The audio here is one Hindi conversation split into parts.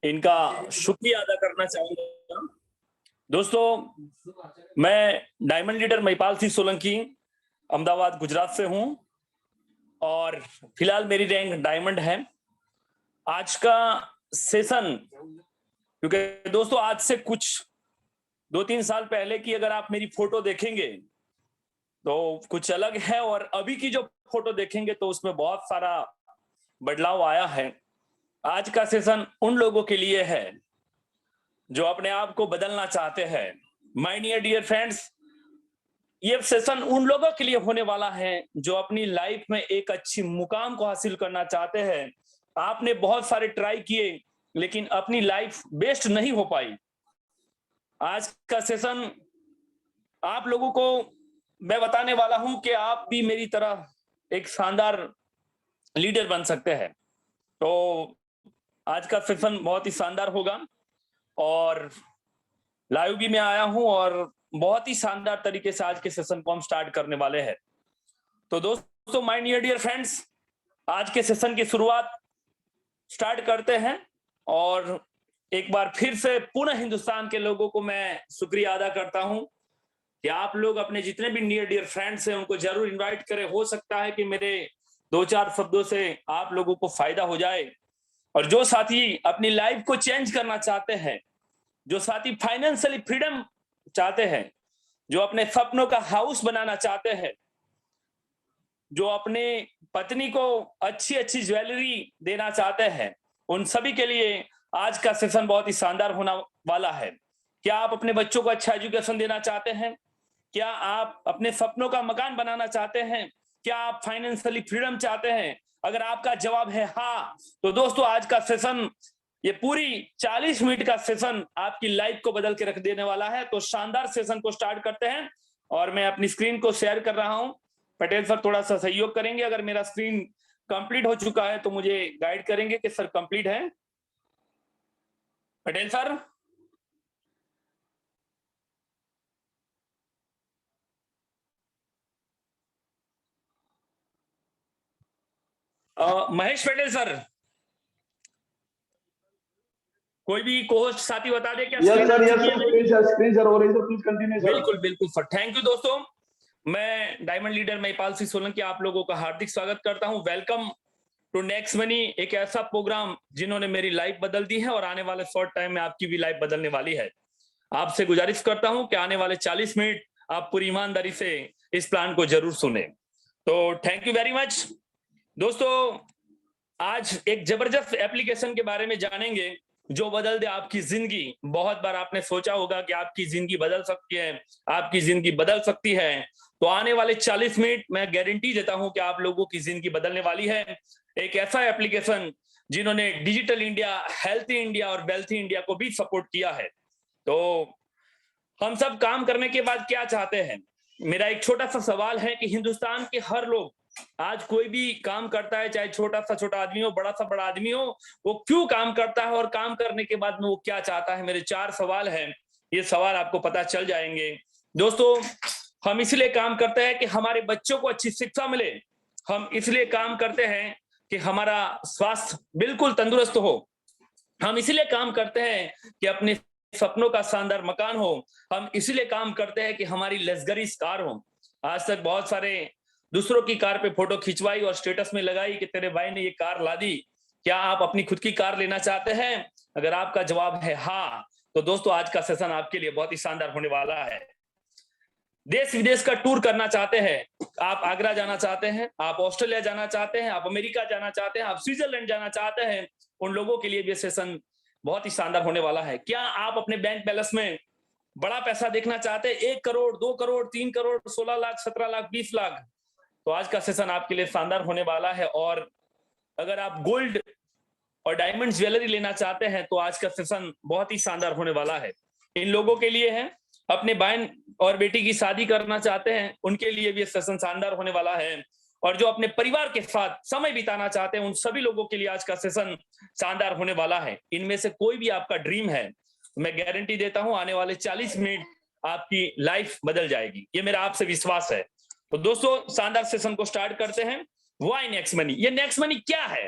इनका शुक्रिया अदा करना चाहूंगा। दोस्तों, मैं डायमंड लीडर महिपाल सिंह सोलंकी अहमदाबाद गुजरात से हूं और फिलहाल मेरी रैंक डायमंड है। आज का सेशन, क्योंकि दोस्तों आज से कुछ 2-3 साल पहले की अगर आप मेरी फोटो देखेंगे तो कुछ अलग है, और अभी की जो फोटो देखेंगे तो उसमें बहुत सारा बदलाव आया है। आज का सेशन उन लोगों के लिए है जो अपने आप को बदलना चाहते हैं। माय डियर फ्रेंड्स, ये सेशन उन लोगों के लिए होने वाला है जो अपनी लाइफ में एक अच्छी मुकाम को हासिल करना चाहते हैं। आपने बहुत सारे ट्राई किए लेकिन अपनी लाइफ बेस्ट नहीं हो पाई। आज का सेशन आप लोगों को मैं बताने वाला हूं कि आप भी मेरी तरह एक शानदार लीडर बन सकते हैं। तो आज का सेशन बहुत ही शानदार होगा और लाइव भी मैं आया हूं और बहुत ही शानदार तरीके से आज के सेशन को हम स्टार्ट करने वाले हैं। तो दोस्तों, माय डियर फ्रेंड्स, आज के सेशन की शुरुआत स्टार्ट करते हैं। और एक बार फिर से पूर्ण हिंदुस्तान के लोगों को मैं शुक्रिया अदा करता हूं कि आप लोग अपने जितने भी नियर डियर फ्रेंड्स हैं उनको जरूर इनवाइट करें। हो सकता है कि मेरे 2-4 शब्दों से आप लोगों को फायदा हो जाए। और जो साथी अपनी लाइफ को चेंज करना चाहते हैं, जो साथी फाइनेंशियली फ्रीडम चाहते हैं, जो अपने सपनों का हाउस बनाना चाहते हैं, जो अपने पत्नी को अच्छी अच्छी ज्वेलरी देना चाहते हैं, उन सभी के लिए आज का सेशन बहुत ही शानदार होने वाला है। क्या आप अपने बच्चों को अच्छा एजुकेशन देना चाहते हैं? क्या आप अपने सपनों का मकान बनाना चाहते हैं? क्या आप फाइनेंशियली फ्रीडम चाहते हैं? अगर आपका जवाब है हाँ, तो दोस्तों आज का सेशन, ये पूरी 40 मिनट का सेशन आपकी लाइफ को बदल के रख देने वाला है। तो शानदार सेशन को स्टार्ट करते हैं और मैं अपनी स्क्रीन को शेयर कर रहा हूं। पटेल सर थोड़ा सा सहयोग करेंगे। अगर मेरा स्क्रीन कंप्लीट हो चुका है तो मुझे गाइड करेंगे कि सर कंप्लीट है। पटेल सर, महेश पटेल सर, कोई भी कोहोस्ट साथी बता दे क्या? यस सर, स्क्रीन सर हो रही है, प्लीज कंटिन्यू सर। बिल्कुल बिल्कुल सर, थैंक यू। दोस्तों, मैं डायमंड लीडर महिपाल सिंह सोलंकी आप लोगों का हार्दिक स्वागत करता हूं। वेलकम टू नेक्स्ट मनी, एक ऐसा प्रोग्राम जिन्होंने मेरी लाइफ बदल दी है और आने वाले शॉर्ट टाइम में आपकी भी लाइफ बदलने वाली है। आपसे गुजारिश करता हूं कि आने वाले 40 मिनट आप पूरी ईमानदारी से इस प्लान को जरूर सुने। तो थैंक यू वेरी मच। दोस्तों, आज एक जबरदस्त एप्लीकेशन के बारे में जानेंगे जो बदल दे आपकी जिंदगी। बहुत बार आपने सोचा होगा कि आपकी जिंदगी बदल सकती है, आपकी जिंदगी बदल सकती है। तो आने वाले 40 मिनट मैं गारंटी देता हूं कि आप लोगों की जिंदगी बदलने वाली है। एक ऐसा एप्लीकेशन जिन्होंने डिजिटल इंडिया, हेल्थी इंडिया और वेल्थी इंडिया को भी सपोर्ट किया है। तो हम सब काम करने के बाद क्या चाहते हैं? मेरा एक छोटा सा सवाल है कि हिंदुस्तान के हर लोग आज कोई भी काम करता है, चाहे छोटा सा छोटा आदमी हो, बड़ा सा बड़ा आदमी हो, वो क्यों काम करता है और काम करने के बाद में वो क्या चाहता है? मेरे 4 सवाल हैं। ये सवाल आपको पता चल जाएंगे। दोस्तों, हम इसलिए काम करते हैं कि हमारे बच्चों को अच्छी शिक्षा मिले। हम इसलिए काम करते हैं कि हमारा स्वास्थ्य बिल्कुल तंदुरुस्त हो। हम इसलिए काम करते हैं कि अपने सपनों का शानदार मकान हो। हम इसलिए काम करते हैं कि हमारी लग्जरीज कार हो। आज तक बहुत सारे दूसरों की कार पे फोटो खिंचवाई और स्टेटस में लगाई कि तेरे भाई ने ये कार ला दी। क्या आप अपनी खुद की कार लेना चाहते हैं? अगर आपका जवाब है हाँ, तो दोस्तों आज का सेशन आपके लिए बहुत ही शानदार होने वाला है। देश विदेश का टूर करना चाहते हैं, आप आगरा जाना चाहते हैं, आप ऑस्ट्रेलिया जाना चाहते हैं, आप अमेरिका जाना चाहते हैं, आप स्विट्जरलैंड जाना चाहते हैं, उन लोगों के लिए भी सेशन बहुत ही शानदार होने वाला है। क्या आप अपने बैंक बैलेंस में बड़ा पैसा देखना चाहते हैं? 1 करोड़, 2 करोड़, 3 करोड़, 16 लाख, 17 लाख, 20 लाख? तो आज का सेशन आपके लिए शानदार होने वाला है। और अगर आप गोल्ड और डायमंड ज्वेलरी लेना चाहते हैं तो आज का सेशन बहुत ही शानदार होने वाला है। इन लोगों के लिए है। अपने बहन और बेटी की शादी करना चाहते हैं, उनके लिए भी सेशन शानदार होने वाला है। और जो अपने परिवार के साथ समय बिताना चाहते हैं, उन सभी लोगों के लिए आज का सेशन शानदार होने वाला है। इनमें से कोई भी आपका ड्रीम है, मैं गारंटी देता हूं आने वाले 40 मिनट आपकी लाइफ बदल जाएगी। ये मेरा आपसे विश्वास है। तो दोस्तों, शानदार सेशन को स्टार्ट करते हैं। Why next money? ये नेक्स्ट मनी क्या है?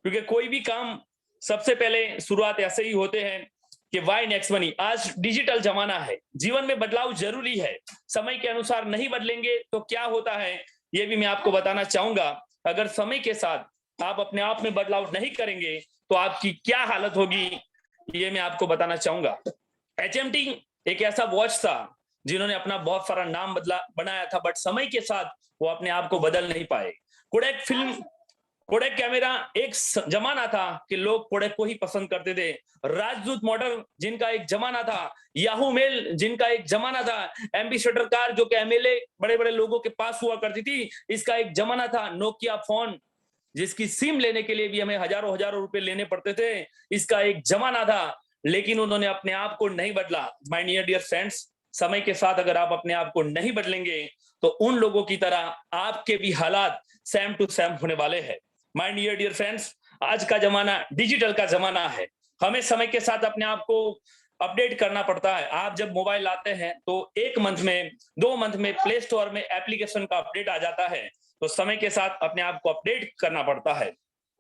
क्योंकि कोई भी काम सबसे पहले शुरुआत ऐसे ही होते हैं कि वाई नेक्स्ट मनी। आज डिजिटल जमाना है, जीवन में बदलाव जरूरी है, समय के अनुसार नहीं बदलेंगे तो क्या होता है ये भी मैं आपको बताना चाहूंगा। अगर समय के साथ आप अपने आप में बदलाव नहीं करेंगे तो आपकी क्या हालत होगी ये मैं आपको बताना चाहूंगा। HMT एक ऐसा वॉच था जिन्होंने अपना बहुत सारा नाम बनाया था, बट समय के साथ वो अपने आप को बदल नहीं पाए। कोडेक कैमरा एक जमाना था कि लोग कोडेक को ही पसंद करते थे। राजदूत मॉडल जिनका एक जमाना था, याहू मेल जिनका एक जमाना था, MP शटर कार जो कि MLA बड़े बड़े लोगों के पास हुआ करती थी, इसका एक जमाना था। नोकिया फोन जिसकी सिम लेने के लिए भी हमें हजारों हजारों रुपए लेने पड़ते थे, इसका एक जमाना था। लेकिन उन्होंने अपने आप को नहीं बदला। माय डियर फ्रेंड्स, समय के साथ अगर आप अपने आप को नहीं बदलेंगे तो उन लोगों की तरह आपके भी हालात सेम टू सेम होने वाले हैं। माय डियर फ्रेंड्स, आज का जमाना डिजिटल का जमाना है। हमें समय के साथ अपने आप को अपडेट करना पड़ता है। आप जब मोबाइल लाते हैं तो 1 मंथ में 2 मंथ में प्ले स्टोर में एप्लीकेशन का अपडेट आ जाता है, तो समय के साथ अपने आप को अपडेट करना पड़ता है।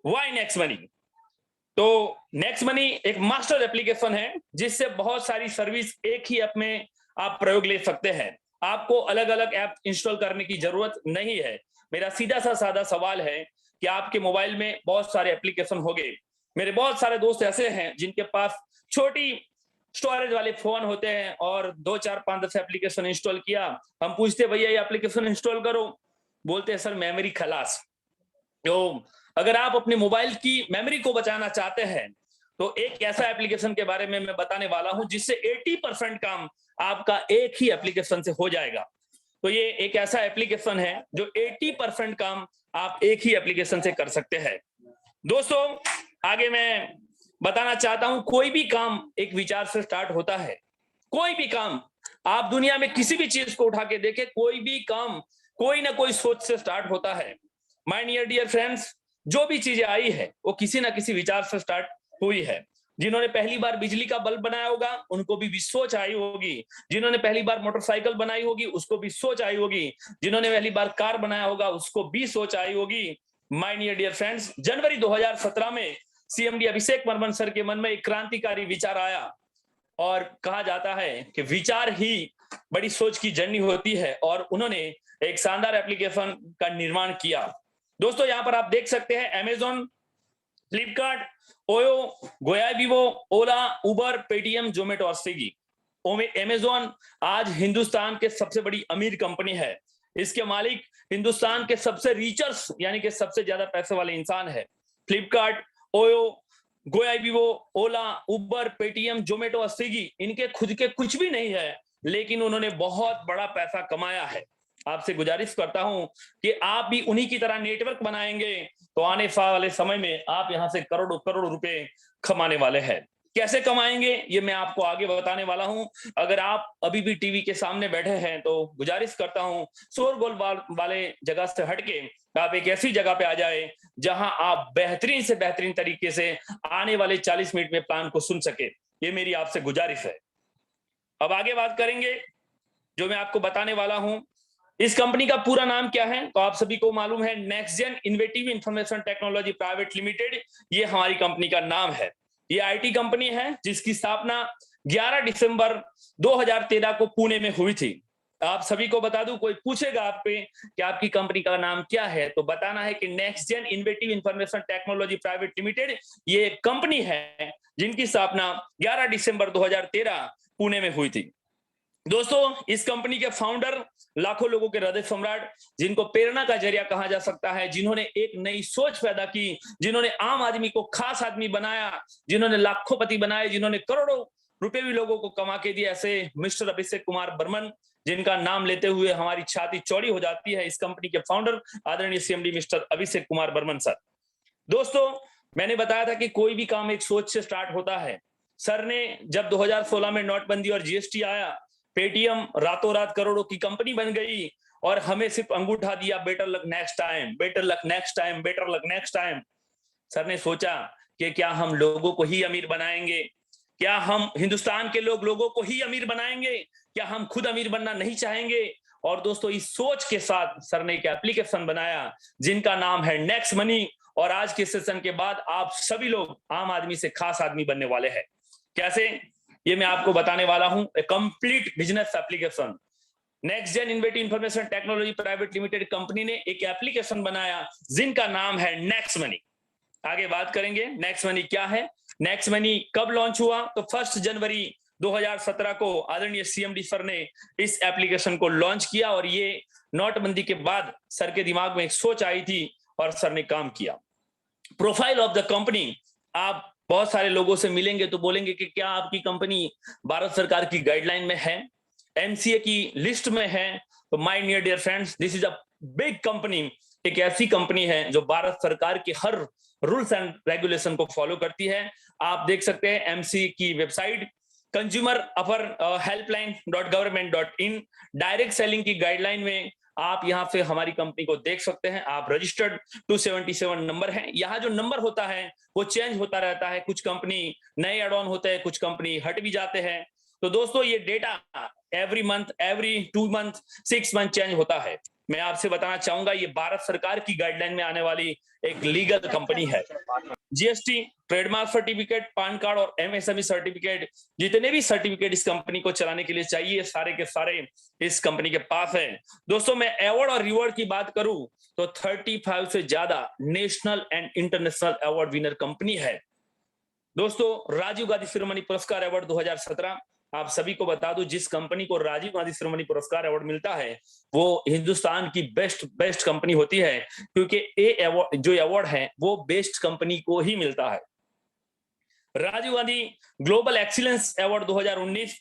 Why Next Money? तो नेक्स्ट मनी एक मास्टर एप्लीकेशन है जिससे बहुत सारी सर्विस एक ही ऐप में आप प्रयोग ले सकते हैं। आपको अलग अलग ऐप इंस्टॉल करने की जरूरत नहीं है। मेरा सीधा सा सादा सवाल है कि आपके मोबाइल में बहुत सारे एप्लीकेशन होंगे। मेरे बहुत सारे दोस्त ऐसे हैं जिनके पास छोटी स्टोरेज वाले फोन होते हैं और 2 4 5 10 एप्लीकेशन इंस्टॉल किया। हम पूछते भैया ये एप्लीकेशन इंस्टॉल करो, बोलते हैं सर मेमोरी खलास। तो अगर आप अपने मोबाइल की मेमोरी को बचाना चाहते हैं तो एक ऐसा एप्लीकेशन के बारे में मैं बताने वाला हूं जिससे 80% काम आपका एक ही एप्लीकेशन से हो जाएगा। तो ये एक ऐसा एप्लीकेशन है जो 80% काम आप एक ही एप्लीकेशन से कर सकते हैं। दोस्तों, आगे मैं बताना चाहता हूं, कोई भी काम एक विचार से स्टार्ट होता है। कोई भी काम आप दुनिया में किसी भी चीज को उठा के देखें, कोई भी काम कोई ना कोई सोच से स्टार्ट होता है। माय डियर फ्रेंड्स, जो भी चीजें आई है वो किसी ना किसी विचार से स्टार्ट हुई है। जिन्होंने पहली बार बिजली का बल्ब बनाया होगा उनको भी सोच आई होगी। जिन्होंने पहली बार मोटरसाइकिल बनाई होगी उसको भी सोच आई होगी। जिन्होंने पहली बार कार बनाया होगा उसको भी सोच आई होगी। माय डियर फ्रेंड्स, जनवरी 2017 में CMD अभिषेक बर्मन सर के मन में एक क्रांतिकारी विचार आया और कहा जाता है कि विचार ही बड़ी सोच की जर्नी होती है, और उन्होंने एक शानदार एप्लीकेशन का निर्माण किया। दोस्तों, यहां पर आप देख सकते हैं अमेजॉन, फ्लिपकार्ट, ओयो, गोयाबिबो, ओला, उबर, पेटीएम, जोमेटो और स्विगी। अमेजॉन आज हिंदुस्तान के सबसे बड़ी अमीर कंपनी है। इसके मालिक हिंदुस्तान के सबसे रिचर्स यानी कि सबसे ज्यादा पैसे वाले इंसान है। फ्लिपकार्ट, ओयो, गोयाबिबो, ओला, उबर, पेटीएम, जोमेटो और स्विगी इनके खुद के कुछ भी नहीं है, लेकिन उन्होंने बहुत बड़ा पैसा कमाया है। आपसे गुजारिश करता हूं कि आप भी उन्हीं की तरह नेटवर्क बनाएंगे तो आने वाले समय में आप यहां से करोड़ों करोड़ रुपए कमाने वाले हैं। कैसे कमाएंगे ये मैं आपको आगे बताने वाला हूं। अगर आप अभी भी टीवी के सामने बैठे हैं तो गुजारिश करता हूं शोरगुल वाले जगह से हटके आप एक ऐसी जगह पे आ जाए जहां आप बेहतरीन से बेहतरीन तरीके से आने वाले 40 मिनट में प्लान को सुन सके। ये मेरी आपसे गुजारिश है। अब आगे बात करेंगे जो मैं आपको बताने वाला हूं। इस कंपनी का पूरा नाम क्या है तो आप सभी को मालूम है, नेक्स्ट जेन innovative information technology private Limited. ये हमारी कंपनी का नाम है। ये IT कंपनी है जिसकी स्थापना 11 दिसंबर 2013 को पुणे में हुई थी। आप सभी को बता दूं, कोई पूछेगा आप पे कि आपकी कंपनी का नाम क्या है तो बताना है कि नेक्स्ट जेन innovative information technology private Limited ये एक कंपनी है जिनकी स्थापना 11 दिसंबर 2013 पुणे में हुई थी। दोस्तों, इस कंपनी के फाउंडर लाखों लोगों के हृदय सम्राट, जिनको प्रेरणा का जरिया कहा जा सकता है, जिन्होंने एक नई सोच पैदा की, जिन्होंने आम आदमी को खास आदमी बनाया, जिन्होंने लाखोंपति बनाए, जिन्होंने करोड़ों रुपए भी लोगों को कमा के दिए, ऐसे मिस्टर अभिषेक कुमार बर्मन, जिनका नाम लेते हुए हमारी छाती चौड़ी हो जाती है। इस कंपनी के फाउंडर आदरणीय CMD mister Abhishek Kumar Burman sir. दोस्तों, मैंने बताया था कि कोई भी काम एक सोच से स्टार्ट होता है। सर ने जब 2016 में नोटबंदी और GST आया, पेटीएम रातों रात करोड़ों की कंपनी बन गई और हमें सिर्फ अंगूठा दिया, better luck next time, better luck next time, better luck next time. Sir ने सोचा कि क्या हम लोगों को ही अमीर बनाएंगे, क्या हम हिंदुस्तान के लोगों को ही अमीर बनाएंगे, क्या हम खुद अमीर बनना नहीं चाहेंगे। और दोस्तों, इस सोच के साथ सर ने एक एप्लीकेशन बनाया जिनका नाम है नेक्स्ट मनी, और आज के सेशन के बाद आप सभी लोग आम आदमी से खास आदमी बनने वाले हैं। कैसे, ये मैं आपको बताने वाला हूं। A complete business application, next gen innovative information technology private limited company ने एक एप्लीकेशन बनाया जिनका नाम है नेक्स्ट मनी। आगे बात करेंगे नेक्स्ट मनी क्या है, नेक्स्ट मनी कब लॉन्च हुआ। तो 1 जनवरी 2017 को आदरणीय सीएमडी सर ने इस एप्लीकेशन को लॉन्च किया और ये नोटबंदी के बाद सर के दिमाग में एक सोच आई थी और सर ने काम किया। प्रोफाइल ऑफ द कंपनी, आप बहुत सारे लोगों से मिलेंगे तो बोलेंगे कि क्या आपकी कंपनी भारत सरकार की गाइडलाइन में है, एमसीए की लिस्ट में है। तो my near dear friends, this is a big company, एक ऐसी कंपनी है जो भारत सरकार के हर रूल्स एंड रेगुलेशन को फॉलो करती है। आप देख सकते हैं एमसी की website consumer affairs helpline.government.in, direct selling की गाइडलाइन में आप यहां से हमारी कंपनी को देख सकते हैं। आप रजिस्टर्ड 277 नंबर है। यहाँ जो नंबर होता है वो चेंज होता रहता है, कुछ कंपनी नए एड ऑन होते हैं, कुछ कंपनी हट भी जाते हैं। तो दोस्तों ये data every month, every 2 month, 6 month change होता है। मैं आपसे बताना चाहूंगा ये भारत सरकार की गाइडलाइन में आने वाली एक लीगल कंपनी है। GST, trademark certificate, PAN card और एमएसएमई सर्टिफिकेट, जितने भी सर्टिफिकेट इस कंपनी को चलाने के लिए चाहिए सारे के सारे इस कंपनी के पास है। दोस्तों मैं अवार्ड और रिवॉर्ड की बात करूं तो 35 से ज्यादा national and international award winner company है। दोस्तों राजीव गांधी शिरोमणि पुरस्कार अवार्ड 2017, आप सभी को बता दूं जिस कंपनी को राजीव गांधी शिरोमणि पुरस्कार अवार्ड मिलता है वो हिंदुस्तान की बेस्ट कंपनी होती है, क्योंकि ये अवार्ड जो अवार्ड है वो बेस्ट कंपनी को ही मिलता है। Rajiv Gandhi global excellence award 2019,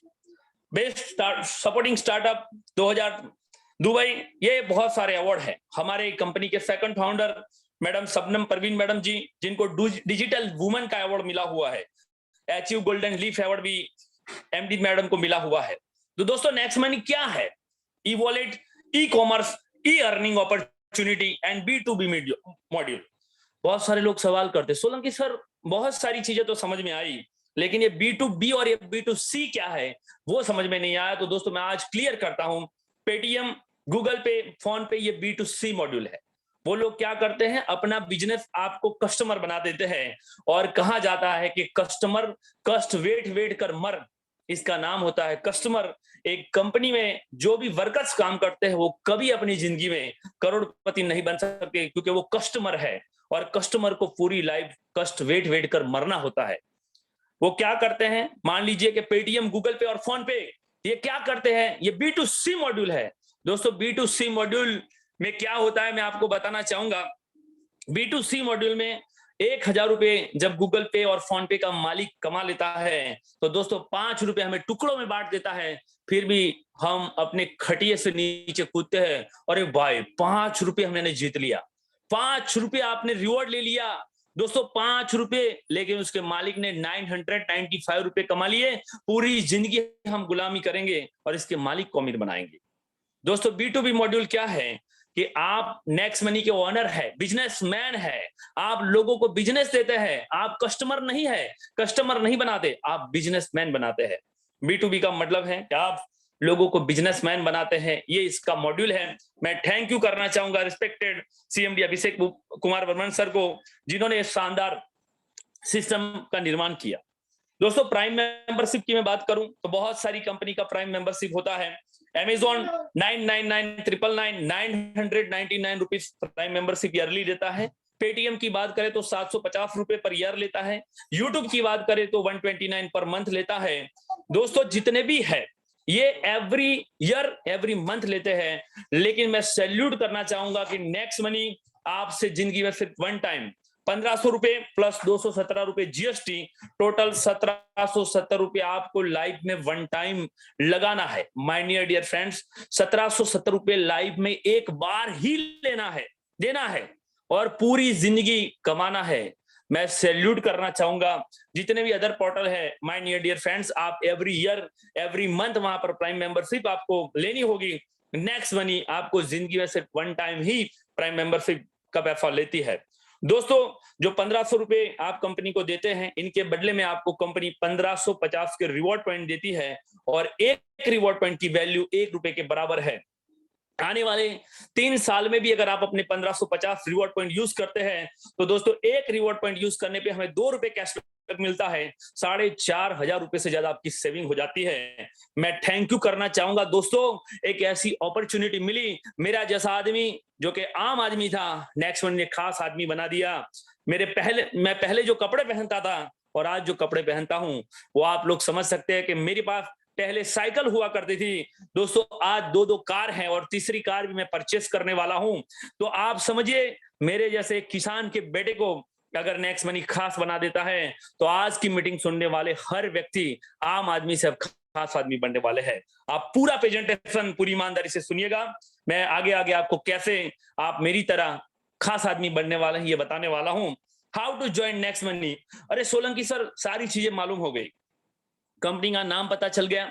best supporting startup 2000 Dubai, ये बहुत सारे अवार्ड है। हमारे कंपनी के second founder madam Shabnam Parveen madam ji, जिनको डिजिटल वुमेन का अवार्ड मिला हुआ है। अचीव गोल्डन लीफ अवार्ड भी एमडी मैडम को मिला हुआ है। तो दोस्तों नेक्स्ट मनी क्या है, e wallet, e commerce, E earning opportunity and B2B module. बहुत सारे लोग सवाल करते हैं सोलंकी सर बहुत सारी चीजें तो समझ में आई, लेकिन ये B2B और ये B2C क्या है वो समझ में नहीं आया। तो दोस्तों मैं आज क्लियर करता हूं। पेटीएम, गूगल पे, फोन पे, ये B2C मॉड्यूल है। वो लोग क्या करते हैं, अपना बिजनेस आपको कस्टमर बना देते हैं और कहा जाता है कि कस्टमर कष्ट वेट कर मर, इसका नाम होता है कस्टमर। एक कंपनी में जो भी वर्कर्स काम करते हैं वो कभी अपनी जिंदगी में करोड़पति नहीं बन सकते, क्योंकि वो कस्टमर है और कस्टमर को पूरी लाइफ कष्ट वेट कर मरना होता है। वो क्या करते हैं, मान लीजिए कि पेटीएम, गूगल पे और फोन पे ये क्या करते हैं, ये B2C मॉड्यूल है। दोस्तों B2C मॉड्यूल में क्या होता है मैं आपको बताना चाहूंगा। B2C मॉड्यूल में 1000 रुपए जब गूगल पे और फोन पे का मालिक कमा लेता है तो दोस्तों 5 रुपए हमें टुकड़ों में बांट देता है। फिर भी हम अपने खटिए से नीचे कूदते हैं, अरे भाई 5 रुपए हमने जीत लिया, 5 रुपए आपने रिवॉर्ड ले लिया। दोस्तों 5 रुपए, लेकिन उसके मालिक ने 995 रुपए कमा लिए। पूरी जिंदगी हम गुलामी करेंगे और इसके मालिक को अमीर बनाएंगे। दोस्तों B2B मॉड्यूल क्या है कि आप नेक्स्ट मनी के ओनर है, बिजनेसमैन है, आप लोगों को बिजनेस देते हैं, आप कस्टमर नहीं बनाते, आप बिजनेसमैन बनाते हैं। B2B का मतलब है कि आप लोगों को बिजनेसमैन बनाते हैं, ये इसका मॉड्यूल है। मैं थैंक यू करना चाहूंगा respected CMD Abhishek Kumar Varman sir को, जिन्होंने शानदार सिस्टम का निर्माण किया। दोस्तों प्राइम मेंबरशिप की मैं बात करूं तो बहुत सारी कंपनी का प्राइम मेंबरशिप होता है। Amazon 999 rupees prime membership yearly देता है। पेटीएम की बात करें तो 750 रुपए पर ईयर लेता है। यूट्यूब की बात करें तो 129 पर मंथ लेता है। दोस्तों जितने भी है ये एवरी ईयर एवरी मंथ लेते हैं, लेकिन मैं सैल्यूट करना चाहूंगा कि नेक्स्ट मनी आपसे जिंदगी में सिर्फ वन टाइम 1500 रुपए प्लस 217 रुपए जीएसटी, टोटल 1770 रुपए आपको लाइफ में वन टाइम लगाना है। माय नियर डियर फ्रेंड्स, 1770 रुपए लाइफ में एक बार ही देना है और पूरी जिंदगी कमाना है। मैं सैल्यूट करना चाहूंगा जितने भी अदर पोर्टल है। माय नियर डियर फ्रेंड्स, आप एवरी ईयर एवरी मंथ वहां पर प्राइम मेंबरशिप आपको लेनी होगी। नेक्स्ट मनी आपको जिंदगी में सिर्फ वन टाइम ही प्राइम मेंबरशिप का पैसा लेती है। दोस्तों जो 1500 रुपए आप कंपनी को देते हैं, इनके बदले में आपको कंपनी 1550 के रिवॉर्ड पॉइंट देती है और एक रिवॉर्ड पॉइंट की वैल्यू 1 रुपए के बराबर है। आने वाले 3 साल में भी अगर आप अपने 1550 रिवॉर्ड पॉइंट यूज करते हैं तो दोस्तों एक रिवॉर्ड पॉइंट यूज करने पे हमें 2 रुपए कैशबैक मिलता है। 4,500 रुपए से ज्यादा आपकी सेविंग हो जाती है। मैं थैंक यू करना चाहूंगा दोस्तों, एक ऐसी अपॉर्चुनिटी मिली। मेरा जैसा आदमी जो कि आम आदमी था, नेक्स्ट वन ने खास आदमी बना दिया। मैं पहले जो कपड़े पहनता था और आज जो कपड़े पहनता हूं, वो आप लोग समझ सकते हैं कि मेरे पास पहले साइकिल हुआ करती थी दोस्तों, आज 2-2 कार हैं और तीसरी कार भी मैं परचेस करने वाला हूं। तो आप समझिए, मेरे जैसे किसान के बेटे को अगर नेक्स्ट मनी खास बना देता है, तो आज की मीटिंग सुनने वाले हर व्यक्ति आम आदमी से अब खास आदमी बनने वाले हैं। आप पूरा प्रेजेंटेशन पूरी ईमानदारी से सुनिएगा। मैं आगे आगे आपको कैसे आप मेरी तरह खास आदमी बनने वाले हैं ये बताने वाला हूं। How to join Next Money. अरे सोलंकी सर, सारी चीजें मालूम हो गई। कंपनी का नाम पता चल गया,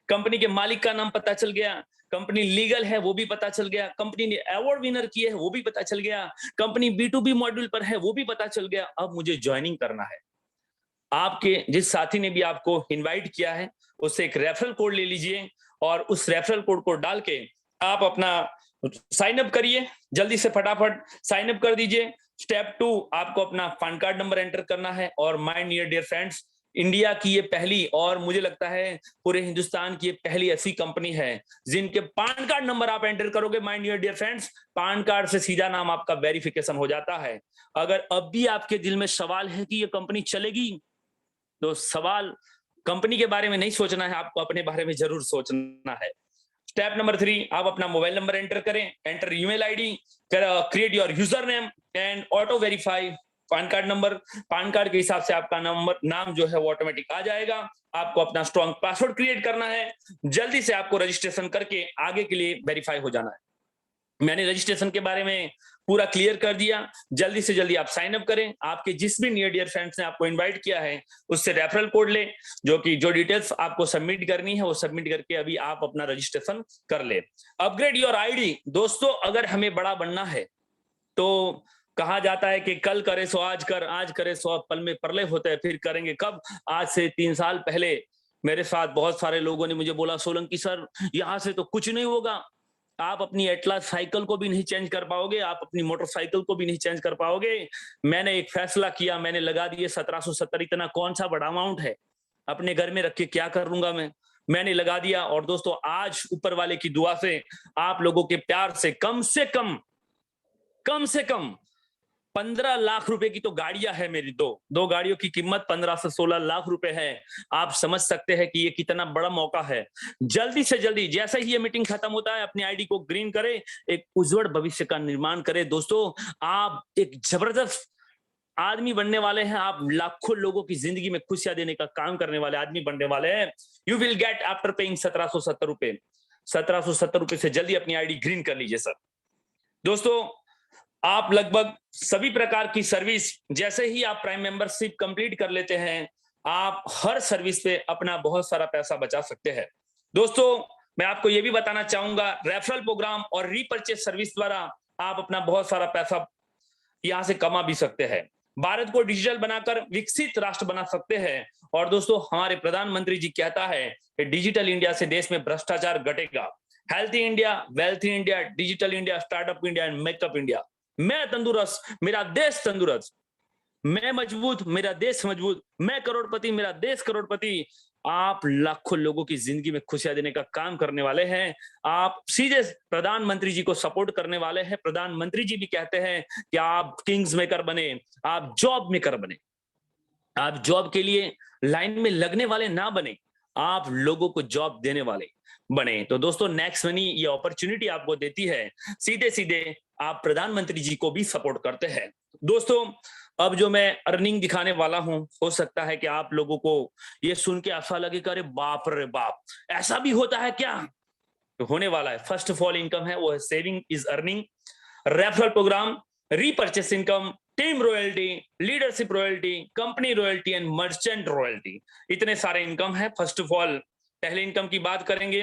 कंपनी के मालिक का नाम पता चल गया, कंपनी लीगल है वो भी पता चल गया, कंपनी ने अवार्ड विनर किए है वो भी पता चल गया, कंपनी B2B मॉड्यूल पर है वो भी पता चल गया। अब मुझे ज्वाइनिंग करना है। आपके जिस साथी ने भी आपको इनवाइट किया है उससे एक रेफरल कोड ले लीजिए और उस रेफरल कोड को डाल के आप अपना साइन अप करिए। जल्दी से फटाफट साइन अप कर दीजिए। स्टेप 2, आपको अपना पैन कार्ड नंबर एंटर करना है। और my near dear friends, India की ये पहली और मुझे लगता है पूरे हिंदुस्तान की ये पहली ऐसी कंपनी है जिनके पैन कार्ड नंबर आप एंटर करोगे, my dear dear friends, PAN card से सीधा नाम आपका वेरिफिकेशन हो जाता है। अगर अब भी आपके दिल में सवाल है कि ये कंपनी चलेगी, तो सवाल कंपनी के बारे में नहीं सोचना है, आपको अपने बारे में जरूर सोचना है। स्टेप नंबर 3, आप अपना मोबाइल नंबर एंटर करें, enter email ID, create your user name and auto verify pan card number. Pan card के हिसाब से आपका नाम जो है वो ऑटोमेटिक आ जाएगा। आपको अपना स्ट्रॉन्ग पासवर्ड क्रिएट करना है। जल्दी से आपको रजिस्ट्रेशन करके आगे के लिए वेरीफाई हो जाना है। मैंने रजिस्ट्रेशन के बारे में पूरा क्लियर कर दिया। जल्दी से जल्दी आप साइन अप करें। आपके जिस भी नियर डियर फ्रेंड्स ने आपको इनवाइट किया है उससे रेफरल कोड ले, जो डिटेल्स आपको सबमिट करनी है वो सबमिट करके अभी आप अपना रजिस्ट्रेशन कर ले। Upgrade your ID. दोस्तों, अगर हमें बड़ा बनना है तो कहा जाता है कि कल करे सो आज कर, आज करे सो अब पल में प्रलय होता है, फिर करेंगे कब। आज से 3 साल पहले मेरे साथ बहुत सारे लोगों ने मुझे बोला, सोलंकी सर यहां से तो कुछ नहीं होगा, आप अपनी एटलास साइकिल को भी नहीं चेंज कर पाओगे, आप अपनी मोटरसाइकिल को भी नहीं चेंज कर पाओगे। मैंने एक फैसला किया, मैंने लगा दिए 1770। इतना कौन सा बड़ा अमाउंट है, अपने घर में रख के क्या कर लूंगा मैंने लगा दिया। और दोस्तों, आज ऊपर वाले की दुआ से, आप लोगों के प्यार से कम से कम 15 लाख रुपए की तो गाड़ियां है मेरी। दो गाड़ियों की कीमत 15 से 16 लाख रुपए है। आप समझ सकते हैं कि ये कितना बड़ा मौका है। जल्दी से जल्दी जैसे ही ये मीटिंग खत्म होता है अपनी आईडी को ग्रीन करें, एक उज्जवल भविष्य का निर्माण करें। दोस्तों, आप एक जबरदस्त आदमी बनने वाले हैं। आप लाखों लोगों की जिंदगी में खुशियां देने का काम करने वाले आदमी बनने वाले हैं। You will get after paying 1770 रुपए। 1770 रुपए से जल्दी अपनी आईडी ग्रीन कर लीजिए सर। दोस्तों, आप लगभग सभी प्रकार की सर्विस, जैसे ही आप प्राइम मेंबरशिप कंप्लीट कर लेते हैं, आप हर सर्विस पे अपना बहुत सारा पैसा बचा सकते हैं। दोस्तों, मैं आपको यह भी बताना चाहूंगा, रेफरल प्रोग्राम और रीपरचेज सर्विस द्वारा आप अपना बहुत सारा पैसा यहां से कमा भी सकते हैं। भारत को डिजिटल बनाकर विकसित राष्ट्र बना सकते हैं। और दोस्तों, हमारे प्रधानमंत्री जी कहता है कि डिजिटल इंडिया से देश में भ्रष्टाचार घटेगा। Healthy India, wealthy India, digital India, startup India and makeup India. मैं तंदुरुस्त, मेरा देश तंदुरुस्त। मैं मजबूत, मेरा देश मजबूत। मैं करोड़पति, मेरा देश करोड़पति। आप लाखों लोगों की जिंदगी में खुशियां देने का काम करने वाले हैं। आप सीधे प्रधानमंत्री जी को सपोर्ट करने वाले हैं। प्रधानमंत्री जी भी कहते हैं कि आप किंग्स मेकर बने, आप जॉब मेकर बने। आप जॉब के लिए लाइन में लगने वाले ना बने, आप लोगों को जॉब देने वाले बने। तो दोस्तों, नेक्स्ट मनी ये अपॉर्चुनिटी आपको देती है। सीधे सीधे आप प्रधानमंत्री जी को भी सपोर्ट करते हैं। दोस्तों, अब जो मैं अर्निंग दिखाने वाला हूं, हो सकता है कि आप लोगों को ये सुन के ऐसा लगे कि अरे बाप रे बाप, ऐसा भी होता है क्या? तो होने वाला है। फर्स्ट ऑफ ऑल इनकम है वो है saving is earning, referral program, repurchase income, team royalty, leadership royalty, company royalty and merchant royalty. इतने सारे इनकम है। फर्स्ट ऑफ ऑल पहले इनकम की बात करेंगे।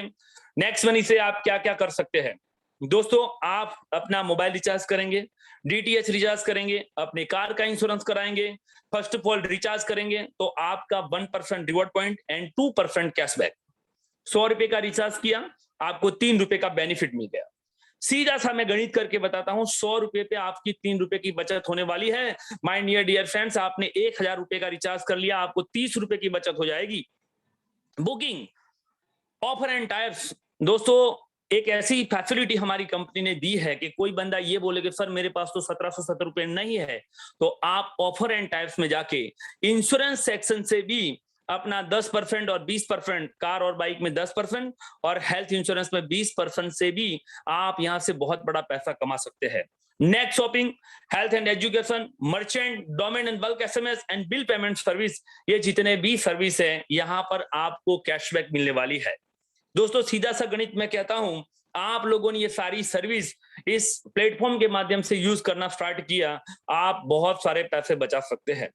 नेक्स्ट मनी से आप क्या क्या कर सकते हैं? दोस्तों, आप अपना मोबाइल रिचार्ज करेंगे, डीटीएच रिचार्ज करेंगे, अपने कार का इंश्योरेंस कराएंगे। फर्स्ट ऑफ ऑल रिचार्ज करेंगे तो आपका 1% रिवॉर्ड पॉइंट एंड 2% कैशबैक। 100 रुपए का रिचार्ज किया, आपको 3 रुपए का बेनिफिट मिल गया। सीधा सा मैं गणित करके बताता हूं, 100 रुपए पे आपकी 3 रुपए की बचत होने वाली है। माय नियर डियर फ्रेंड्स, आपने 1000 रुपए का रिचार्ज कर लिया, आपको 30 रुपए की बचत हो जाएगी। बुकिंग ऑफर एंड टाइप्स, दोस्तों एक ऐसी फैसिलिटी हमारी कंपनी ने दी है कि कोई बंदा ये बोले कि सर मेरे पास तो 1770 रुपए नहीं है, तो आप ऑफर एंड टाइप्स में जाके इंश्योरेंस सेक्शन से भी अपना 10% और 20%, कार और बाइक में 10% और हेल्थ इंश्योरेंस में 20% से भी आप यहां से बहुत बड़ा पैसा कमा सकते हैं। Next shopping, health and education, merchant, domain and bulk SMS and bill payment service, ये जितने भी सर्विस है यहां पर आपको कैशबैक मिलने वाली है। दोस्तों सीधा सा गणित मैं कहता हूं, आप लोगों ने ये सारी सर्विस इस प्लेटफॉर्म के माध्यम से यूज करना स्टार्ट किया, आप बहुत सारे पैसे बचा सकते हैं।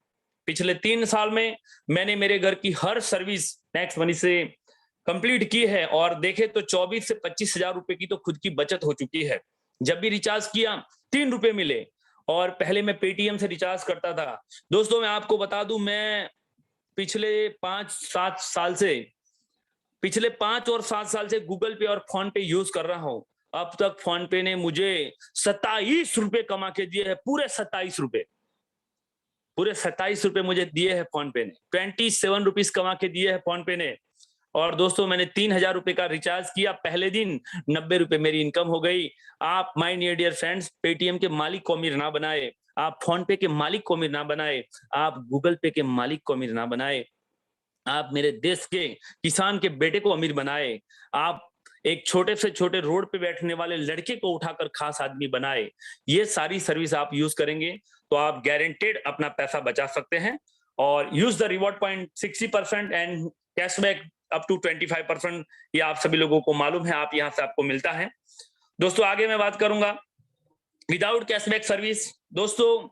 पिछले 3 साल में मैंने मेरे घर की हर सर्विस नेक्स्ट मनी से कंप्लीट की है और देखे तो 24 से 25 हजार रुपए की तो खुद की बचत हो चुकी है। जब भी रिचार्ज किया 3 रुपए मिले, और पहले मैं पेटीएम से रिचार्ज करता था। दोस्तों मैं आपको बता दूं, मैं पिछले 5 और 7 साल से गूगल पे और फोन पे यूज कर रहा हूं। अब तक फोन पे ने मुझे 27 रुपए कमा के दिए हैं, पूरे 27 रुपए मुझे दिए हैं फोन पे ने, 27 रुपीज कमा के दिए हैं फोन पे ने। और दोस्तों मैंने 3000 रुपए का रिचार्ज किया, पहले दिन 90 रुपए मेरी इनकम हो गई। आप my near dear friends, Paytm के मालिक को अमीर ना बनाए, आप फोन पे के मालिक को अमीर ना बनाए, आप गूगल पे के मालिक को अमीर ना बनाए, आप मेरे देश के किसान के बेटे को अमीर बनाए, आप एक छोटे से छोटे रोड पे बैठने वाले लड़के को उठाकर खास आदमी बनाए। ये सारी सर्विस आप यूज करेंगे तो आप गारंटेड अपना पैसा बचा सकते हैं। और use the reward point 60% and cashback up to 25%, ये आप सभी लोगों को मालूम है, आप यहां से आपको मिलता है। दोस्तों आगे मैं बात करूंगा विदाउट कैशबैक सर्विस। दोस्तों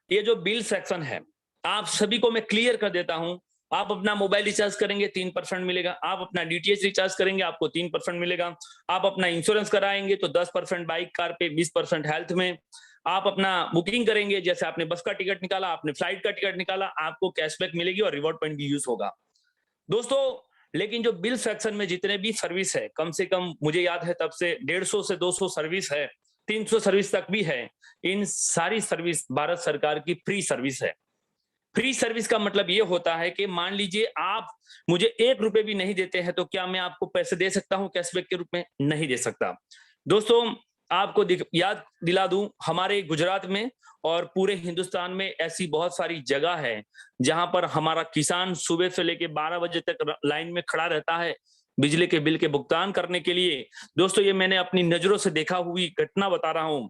ये जो बिल सेक्शन है, आप सभी को मैं क्लियर कर देता हूं। आप अपना मोबाइल रिचार्ज करेंगे 3% मिलेगा, आप अपना डीटीएच रिचार्ज करेंगे आपको 3% मिलेगा, आप अपना इंश्योरेंस कराएंगे तो 10% बाइक कार पे, 20% हेल्थ में, आप अपना बुकिंग करेंगे, जैसे आपने बस का टिकट निकाला, आपने फ्लाइट का टिकट निकाला, आपको कैशबैक मिलेगी और रिवॉर्ड पॉइंट भी यूज होगा। दोस्तों लेकिन जो बिल सेक्शन में जितने भी सर्विस है, कम से कम मुझे याद है तब से 150 से 200 सर्विस है, 300 सर्विस तक भी है। इन सारी सर्विस भारत सरकार की फ्री सर्विस है। फ्री सर्विस का मतलब ये होता है कि मान लीजिए आप मुझे 1 रुपए भी नहीं देते हैं, तो क्या मैं आपको पैसे दे सकता हूं कैशबैक के रूप में? नहीं दे सकता। दोस्तों आपको याद दिला दूं, हमारे गुजरात में और पूरे हिंदुस्तान में ऐसी बहुत सारी जगह है जहां पर हमारा किसान सुबह से लेकर 12 बजे तक लाइन में खड़ा रहता है बिजली के बिल के भुगतान करने के लिए। दोस्तों ये मैंने अपनी नजरों से देखा हुई घटना बता रहा हूं।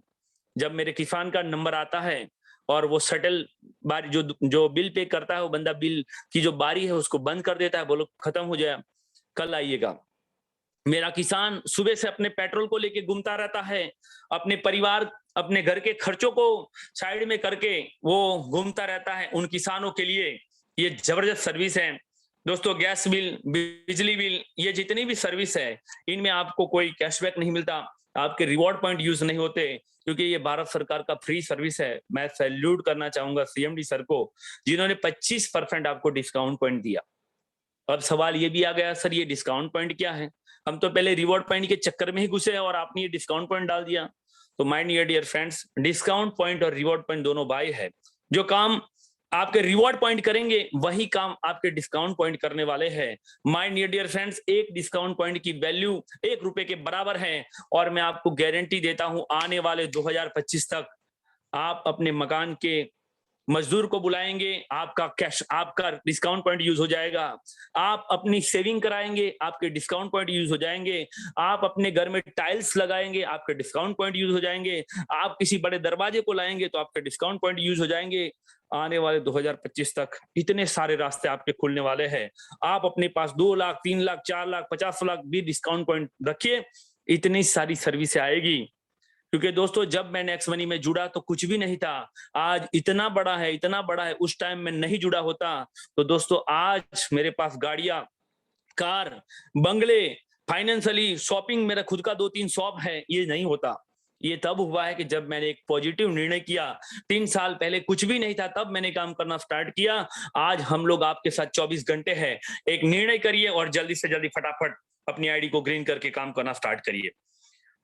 जब मेरे किसान का नंबर आता है और वो सटल बारी जो जो बिल पे करता है, वो बंदा बिल की जो बारी है उसको बंद कर देता है, बोलो खत्म हो जाए, कल आइएगा। मेरा किसान सुबह से अपने पेट्रोल को लेके घूमता रहता है, अपने परिवार अपने घर के खर्चों को साइड में करके वो घूमता रहता है। उन किसानों के लिए ये जबरदस्त सर्विस है। दोस्तों गैस बिल, बिजली बिल, ये जितनी भी सर्विस है इनमें आपको कोई कैशबैक नहीं मिलता, आपके रिवॉर्ड पॉइंट यूज नहीं होते, क्योंकि ये भारत सरकार का फ्री सर्विस है। मैं सैल्यूट करना चाहूंगा सीएमडी सर को, जिन्होंने 25% आपको डिस्काउंट पॉइंट दिया। अब सवाल ये भी आ गया, सर ये डिस्काउंट पॉइंट क्या है? हम तो पहले रिवॉर्ड पॉइंट के चक्कर में ही घुसे और आपने ये डिस्काउंट पॉइंट डाल दिया। तो my dear friends, discount point और रिवॉर्ड पॉइंट दोनों भाई है। जो काम आपके रिवॉर्ड पॉइंट करेंगे वही काम आपके डिस्काउंट पॉइंट करने वाले हैं। माय डियर फ्रेंड्स, एक डिस्काउंट पॉइंट की वैल्यू 1 रुपए के बराबर है और मैं आपको गारंटी देता हूं आने वाले 2025 तक आप अपने मकान के मजदूर को बुलाएंगे, आपका डिस्काउंट पॉइंट यूज हो जाएगा। आप अपनी सेविंग कराएंगे, आपके डिस्काउंट पॉइंट यूज हो जाएंगे। आप अपने घर में टाइल्स लगाएंगे, आपके डिस्काउंट पॉइंट यूज हो जाएंगे। आप किसी बड़े दरवाजे को लाएंगे तो आपके डिस्काउंट पॉइंट यूज हो जाएंगे। आने वाले 2025 तक इतने सारे रास्ते आपके खुलने वाले हैं। आप अपने पास 2 लाख, 3 लाख, 4 लाख, 50 लाख भी डिस्काउंट पॉइंट रखिए, इतनी सारी सर्विस आएगी। क्योंकि दोस्तों जब मैं नेक्स्ट मनी में जुड़ा तो कुछ भी नहीं था, आज इतना बड़ा है, इतना बड़ा है। उस टाइम में नहीं जुड़ा होता तो दोस्तों आज मेरे पास गाड़ियां, कार, बंगले, फाइनेंशियली शॉपिंग, मेरा खुद का 2-3 शॉप है, ये नहीं होता। ये तब हुआ है कि जब मैंने एक पॉजिटिव निर्णय किया। 3 साल पहले कुछ भी नहीं था, तब मैंने काम करना स्टार्ट किया। आज हम लोग आपके साथ 24 घंटे हैं। एक निर्णय करिए और जल्दी से जल्दी फटाफट अपनी आईडी को ग्रीन करके काम करना स्टार्ट करिए।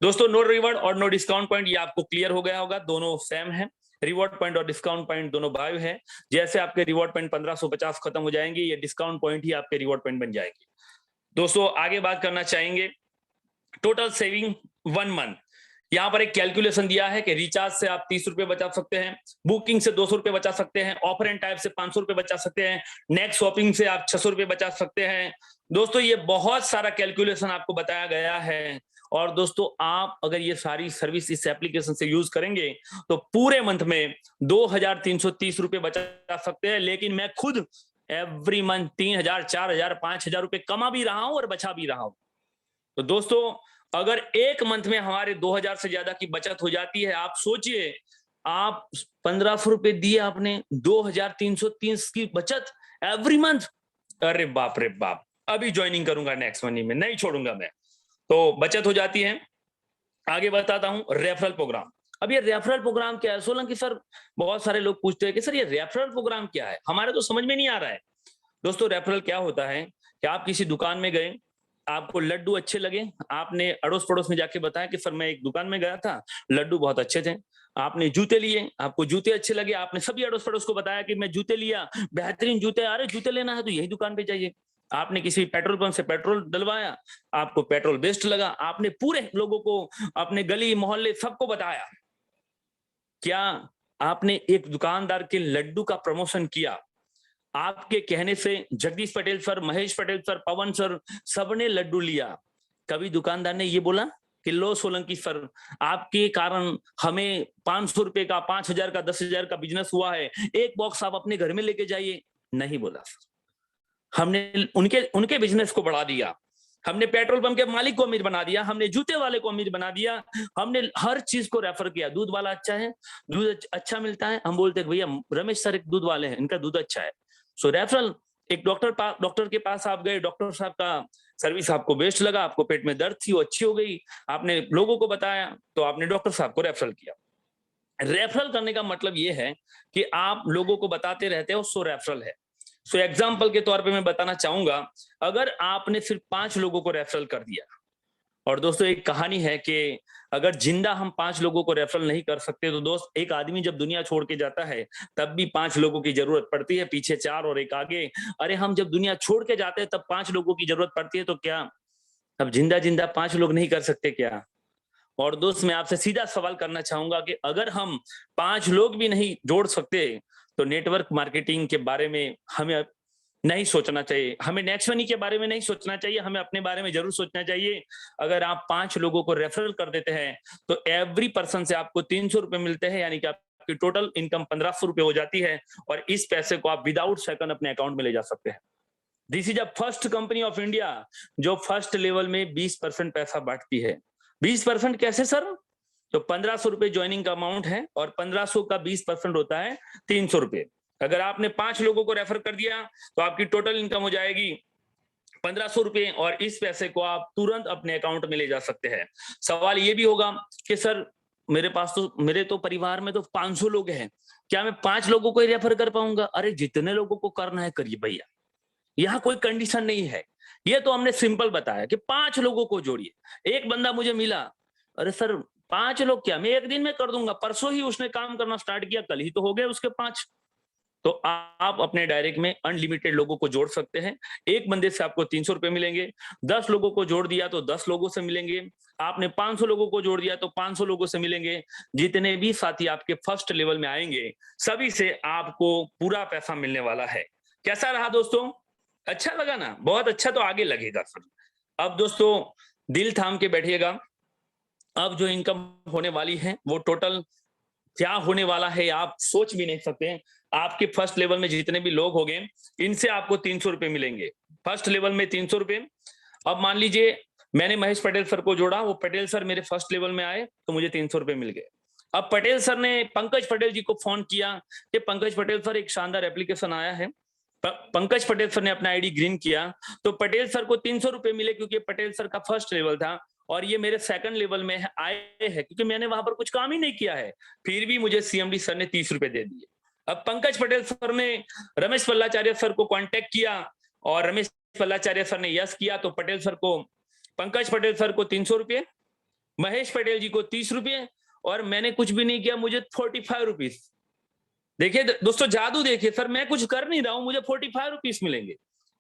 दोस्तों नो रिवॉर्ड और नो डिस्काउंट पॉइंट, ये आपको क्लियर हो गया होगा, दोनों सेम है। रिवॉर्ड पॉइंट और डिस्काउंट पॉइंट दोनों बाय है। जैसे आपके रिवॉर्ड पॉइंट 1550 खत्म हो जाएंगे, ये डिस्काउंट पॉइंट ही आपके रिवॉर्ड पॉइंट बन जाएंगे। दोस्तों आगे बात करना चाहेंगे टोटल सेविंग 1 मंथ। यहां पर एक कैलकुलेशन दिया है कि रिचार्ज से आप 30 रुपए बचा सकते हैं, बुकिंग से 200 रुपए बचा सकते हैं, ऑफर एंड टाइप से 500 रुपए बचा सकते हैं, नेक्स्ट शॉपिंग से आप 600 रुपए बचा सकते हैं। दोस्तों ये बहुत सारा कैलकुलेशन आपको बताया गया है। और दोस्तों आप अगर ये सारी सर्विस इस एप्लीकेशन से यूज करेंगे तो पूरे मंथ में 2330 रुपए बचा सकते हैं। लेकिन मैं खुद एवरी मंथ 3000, 4000, 5000 रुपए कमा भी रहा हूं और बचा भी रहा हूं। तो दोस्तों अगर एक मंथ में हमारे 2000 से ज्यादा की बचत हो जाती है, आप सोचिए, आप 1500 रुपए दिए आपने, 2330 की बचत एवरी मंथ। अरे बाप रे बाप, अभी ज्वाइनिंग करूंगा नेक्स्ट मनी में, नहीं छोड़ूंगा मैं। तो बचत हो जाती है। आगे बताता हूं रेफरल प्रोग्राम। अब ये रेफरल प्रोग्राम क्या है सोलंकी सर? बहुत सारे लोग पूछते हैं कि सर ये रेफरल प्रोग्राम क्या है, हमारे तो समझ में नहीं आ रहा है। दोस्तों रेफरल क्या होता है कि आप किसी दुकान में गए, आपको लड्डू अच्छे लगे, आपने अड़ोस पड़ोस में जाके बताया कि सर मैं एक दुकान में गया था, लड्डू बहुत अच्छे थे। आपने जूते लिए, आपको जूते अच्छे लगे, आपने सभी अड़ोस पड़ोस को बताया कि मैं जूते लिया, बेहतरीन जूते, अरे जूते लेना है तो यही दुकान पे जाइए। आपने किसी पेट्रोल पंप से पेट्रोल डलवाया, आपको पेट्रोल बेस्ट लगा, आपने पूरे लोगों को, अपने गली मोहल्ले सबको बताया। क्या आपने एक दुकानदार के लड्डू का प्रमोशन किया? आपके कहने से जगदीश पटेल सर, महेश पटेल सर, पवन सर, सबने लड्डू लिया। कभी दुकानदार ने ये बोला कि लो सोलंकी सर, आपके कारण हमें 500 रुपए का, 5000 का, 10,000 का बिजनेस हुआ है, एक बॉक्स आप अपने घर में लेके जाइए? नहीं बोला। हमने उनके उनके बिजनेस को बढ़ा दिया, हमने पेट्रोल पंप के मालिक को अमीर बना दिया, हमने जूते वाले को अमीर बना दिया, हमने हर चीज को रेफर किया। दूध वाला अच्छा है, दूध अच्छा मिलता है, हम बोलते हैं भैया रमेश सर एक दूध वाले हैं, इनका दूध अच्छा है। सो रेफरल, एक डॉक्टर के पास आप गए, डॉक्टर साहब का सर्विस आपको बेस्ट लगा, आपको पेट में दर्द थी वो अच्छी हो गई, आपने लोगों को बताया तो आपने डॉक्टर साहब को रेफरल किया। रेफरल करने का मतलब ये है कि आप लोगों को बताते रहते हो, सो रेफरल है। सो एग्जाम्पल के तौर पे मैं बताना चाहूंगा, अगर आपने सिर्फ 5 लोगों को रेफरल कर दिया, और दोस्तों एक कहानी है कि अगर जिंदा हम 5 लोगों को रेफरल नहीं कर सकते तो दोस्त एक आदमी जब दुनिया छोड़ के जाता है तब भी 5 लोगों की जरूरत पड़ती है, पीछे 4 और एक आगे। अरे हम जब दुनिया छोड़ के जाते हैं तब 5 लोगों की जरूरत पड़ती है, तो क्या अब जिंदा जिंदा 5 लोग नहीं कर सकते क्या? और दोस्त मैं आपसे सीधा सवाल करना चाहूंगा कि अगर हम 5 लोग भी नहीं जोड़ सकते तो नेटवर्क मार्केटिंग के बारे में हमें नहीं सोचना चाहिए, हमें नेक्स्ट मनी के बारे में नहीं सोचना चाहिए, हमें अपने बारे में जरूर सोचना चाहिए। अगर आप 5 लोगों को रेफरल कर देते हैं तो एवरी पर्सन से आपको 300 रुपए मिलते हैं, यानी कि आपकी टोटल इनकम 1500 रुपए हो जाती है, और इस पैसे को आप विदाउट सेकंड अपने अकाउंट में ले जा सकते हैं। This is a first company of India जो फर्स्ट लेवल में 20% पैसा बांटती है। 20% कैसे सर? तो 1500 रुपए ज्वाइनिंग का अमाउंट है और 1500 का 20% होता है 300 रुपए। अगर आपने 5 लोगों को रेफर कर दिया तो आपकी टोटल इनकम हो जाएगी 1500 रुपए, और इस पैसे को आप तुरंत अपने अकाउंट में ले जा सकते हैं। सवाल ये भी होगा कि सर मेरे तो परिवार में तो 500 लोग हैं, क्या मैं 5 लोगों को ही रेफर कर पाऊंगा? अरे जितने लोगों को करना है करिए भैया, यहाँ कोई कंडीशन नहीं है। ये तो हमने सिंपल बताया कि 5 लोगों को जोड़िए। एक बंदा मुझे मिला, अरे सर 5 लोग क्या, मैं एक दिन में कर दूंगा, परसों ही उसने काम करना स्टार्ट किया, कल ही तो हो गए उसके 5। तो आप अपने डायरेक्ट में अनलिमिटेड लोगों को जोड़ सकते हैं। एक बंदे से आपको 300 रुपए मिलेंगे, 10 लोगों को जोड़ दिया तो 10 लोगों से मिलेंगे, आपने 500 लोगों को जोड़ दिया तो 500 लोगों से मिलेंगे। जितने भी साथी आपके फर्स्ट लेवल में आएंगे सभी से आपको पूरा पैसा मिलने वाला है। कैसा रहा दोस्तों? अच्छा लगा ना? बहुत अच्छा, तो आगे लगेगा फिर। अब दोस्तों दिल थाम के बैठिएगा, अब जो इनकम होने वाली है वो टोटल क्या होने वाला है आप सोच भी नहीं सकते। आपके फर्स्ट लेवल में जितने भी लोग होंगे इनसे आपको 300 रुपए मिलेंगे, फर्स्ट लेवल में 300 रुपए। अब मान लीजिए मैंने महेश पटेल सर को जोड़ा, वो पटेल सर मेरे फर्स्ट लेवल में आए तो मुझे 300 रुपए मिल गए। अब पटेल सर ने पंकज पटेल जी को फोन किया कि पंकज पटेल सर एक शानदार एप्लीकेशन आया है, पंकज पटेल सर ने अपना आईडी ग्रीन किया तो पटेल सर को 300 रुपए मिले, क्योंकि पटेल सर का फर्स्ट लेवल था और ये मेरे सेकंड लेवल में आए हैं क्योंकि मैंने वहां पर कुछ काम ही नहीं किया है, फिर भी मुझे सीएमडी सर ने 30 रुपए दे दिए। अब पंकज पटेल सर ने रमेश पल्लाचार्य सर को कांटेक्ट किया और रमेश पल्लाचार्य सर ने यस किया तो पंकज पटेल सर को 300 रुपए, महेश पटेल जी को 30 रुपये, और मैंने कुछ भी नहीं किया, मुझे 45 रुपीज। देखिए दोस्तों, जादू देखिए सर, मैं कुछ कर नहीं रहा हूं, मुझे 45 रुपीज मिलेंगे।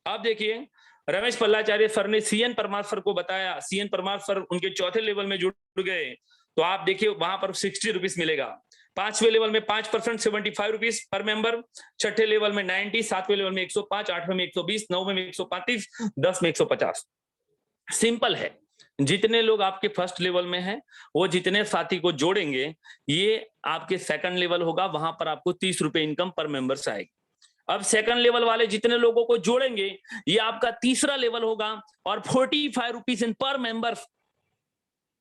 आप देखिए, रमेश पल्लाचार्य सर ने सीएन परमार सर को बताया, सीएन परमार सर उनके चौथे लेवल में जुड़ गए, तो आप देखिए वहां पर 60 रुपीज मिलेगा। पांचवें लेवल में 5% 75 रुपीज पर मेंबर, छठे लेवल में 90, सातवें लेवल में 105, आठवें में 120, नौवें में 135, 10 में 150। सिंपल है, जितने लोग आपके फर्स्ट लेवल में हैं वो जितने साथी को जोड़ेंगे, ये आपके सेकंड लेवल होगा, वहां पर आपको 30 रुपए इनकम पर मेंबर्स आएगी। अब सेकंड लेवल वाले जितने लोगों को जोड़ेंगे, ये आपका तीसरा लेवल होगा, और 45 रुपीज इन पर मेंबर्स,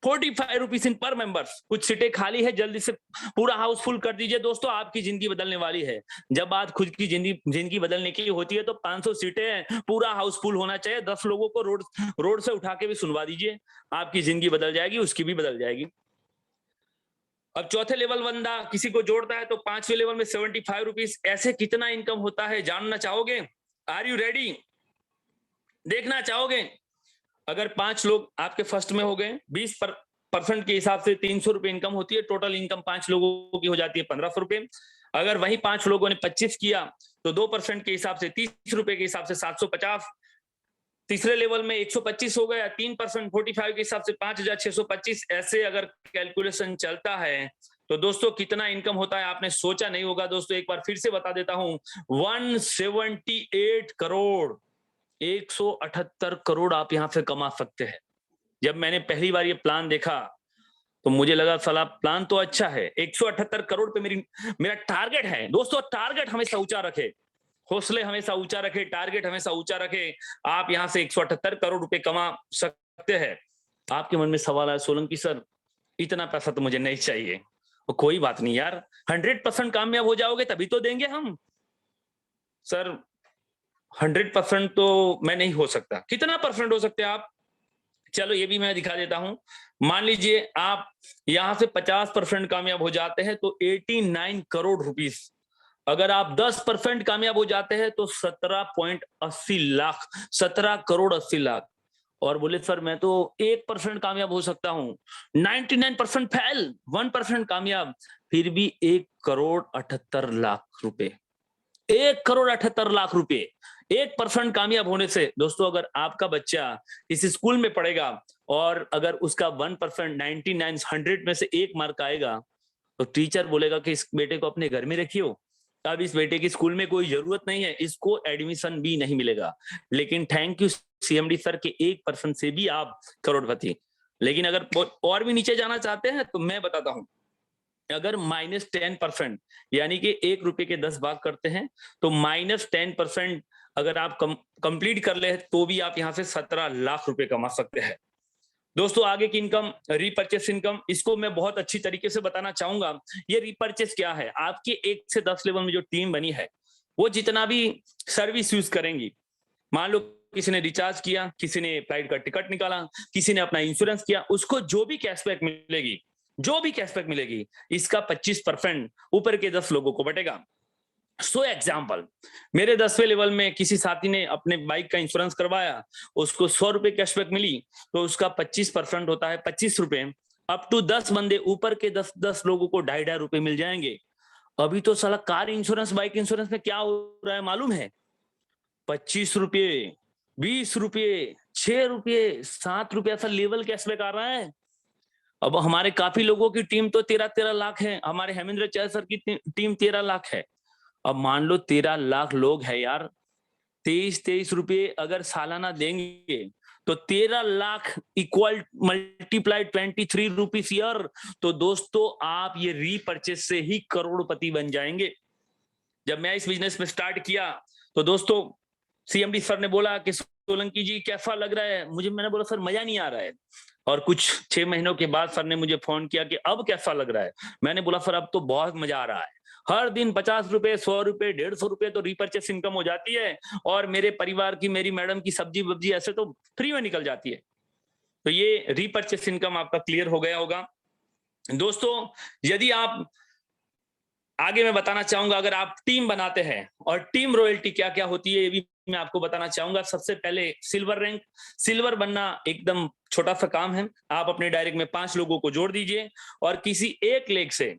45 रुपीज इन पर मेंबर्स। कुछ सीटें खाली है, जल्दी से पूरा हाउसफुल कर दीजिए दोस्तों, आपकी जिंदगी बदलने वाली है। जब बात खुद की जिंदगी बदलने की होती है तो 500 सीटें हैं, पूरा हाउसफुल होना चाहिए। 10 लोगों को रोड से उठा के भी सुनवा दीजिए, आपकी जिंदगी बदल जाएगी, उसकी भी बदल जाएगी। अब चौथे लेवल बंदा किसी को जोड़ता है तो पांचवें लेवल में 75 रुपीज। ऐसे कितना इनकम होता है जानना चाहोगे? Are you ready? देखना चाहोगे? अगर 5 लोग आपके फर्स्ट में हो गए, 20% के हिसाब से 300 रुपए इनकम होती है। टोटल इनकम 5 लोगों की हो जाती है 1500 रुपए। अगर वही 5 लोगों ने 25 किया तो 2% के हिसाब से 30 रुपए के हिसाब से 750। तीसरे लेवल में 125 हो गया, 3% 45 के हिसाब से 5625। ऐसे अगर कैलकुलेशन चलता है तो दोस्तों कितना इनकम होता है आपने सोचा नहीं होगा। दोस्तों एक बार फिर से बता देता हूं, 178 करोड़, 178 करोड़ आप यहां से कमा सकते हैं। जब मैंने पहली बार ये प्लान देखा तो मुझे लगा साला प्लान तो अच्छा है। 178 करोड़ पे मेरा टारगेट है। दोस्तों टारगेट हमेशा ऊंचा रखे, हौसले हमेशा ऊंचा रखे, टारगेट हमेशा ऊंचा रखे। आप यहां से 178 करोड़ रुपए कमा सकते हैं। आपके मन में सवाल है, सोलंकी सर इतना पैसा तो मुझे नहीं चाहिए। और कोई बात नहीं यार, 100% कामयाब हो जाओगे तभी तो देंगे हम। सर 100% तो मैं नहीं हो सकता। कितना परसेंट हो सकते हैं आप? चलो ये भी मैं दिखा देता हूं। मान लीजिए आप यहां से 50% कामयाब हो जाते हैं तो 89 करोड़ रुपीस। अगर आप 10% कामयाब हो जाते हैं तो 17.80 लाख, 17 करोड़ 80 लाख। और बोले सर मैं तो 1% कामयाब हो सकता हूं, 99% फेल, 1% कामयाब, फिर भी 1 करोड़ 78 लाख रुपए। 1 करोड़ 78 लाख रुपए 1% कामयाब होने से। दोस्तों अगर आपका बच्चा इस स्कूल में पढ़ेगा और अगर उसका 1% 99 100 में से 1 मार्क आएगा तो टीचर बोलेगा कि इस बेटे को अपने घर में रखियो, अब इस बेटे की स्कूल में कोई जरूरत नहीं है, इसको एडमिशन भी नहीं मिलेगा। लेकिन थैंक यू सीएमडी सर के 1% से भी आप करोड़पति। लेकिन अगर और भी नीचे जाना चाहते हैं तो मैं बताता हूं, अगर -10% यानी कि 1 रुपए के 10 भाग करते हैं तो -10% अगर आप कंप्लीट कर ले तो भी आप यहां से 17 लाख रुपए कमा सकते हैं। दोस्तों आगे की इनकम, रीपर्चेस इनकम, इसको मैं बहुत अच्छी तरीके से बताना चाहूंगा। ये रीपर्चेस क्या है? आपके 1 से 10 लेवल में जो टीम बनी है वो जितना भी सर्विस यूज करेंगी, मान लो किसी ने रिचार्ज किया, किसी ने फ्लाइट का टिकट निकाला, किसी ने अपना इंश्योरेंस किया, उसको जो भी कैशबैक मिलेगी, जो भी कैशबैक मिलेगी, इसका 25% ऊपर के 10 लोगों को बटेगा। सो एग्जाम्पल, मेरे 10वें लेवल में किसी साथी ने अपने बाइक का इंश्योरेंस करवाया, उसको 100 रुपए कैशबैक मिली तो उसका 25% होता है 25 रुपए। अप टू 10 बंदे, ऊपर के 10 लोगों को 2.5 रुपए मिल जाएंगे। अभी तो साला कार इंश्योरेंस, बाइक इंश्योरेंस में क्या हो रहा है मालूम है? 25 रुपए, 20 रुपए, 6 रुपए, 7 रुपए, ऐसा लेवल कैशबैक आ रहा है। अब हमारे काफी लोगों की टीम तो 13 लाख है, हमारे हेमेंद्र चहल सर की टीम 13 लाख है। अब मान लो 13 लाख लोग है यार, 23 रुपए अगर सालाना देंगे तो 13 lakh equal multiply 23 rupees year. तो दोस्तों आप ये रीपर्चेस से ही करोड़पति बन जाएंगे। जब मैं इस बिजनेस में स्टार्ट किया तो दोस्तों सीएमडी सर ने बोला कि सोलंकी जी कैसा लग रहा है? मैंने बोला सर मजा नहीं आ रहा है। और कुछ 6 महीनों के बाद सर ने मुझे फोन किया कि अब कैसा लग रहा है? मैंने बोला सर अब तो बहुत मजा आ रहा है। हर दिन 50 रुपए, 100 रुपए, 150 रुपए तो रीपर्चेस इनकम हो जाती है, और मेरे परिवार की, मेरी मैडम की सब्जी वब्जी ऐसे तो फ्री में निकल जाती है। तो ये रीपर्चेस इनकम आपका क्लियर हो गया होगा। दोस्तों यदि आप आगे मैं बताना चाहूंगा, अगर आप टीम बनाते हैं, और टीम रॉयल्टी क्या क्या होती है ये भी मैं आपको बताना चाहूंगा। सबसे पहले सिल्वर रैंक, सिल्वर बनना एकदम छोटा सा काम है। आप अपने डायरेक्ट में 5 लोगों को जोड़ दीजिए और किसी एक लेग से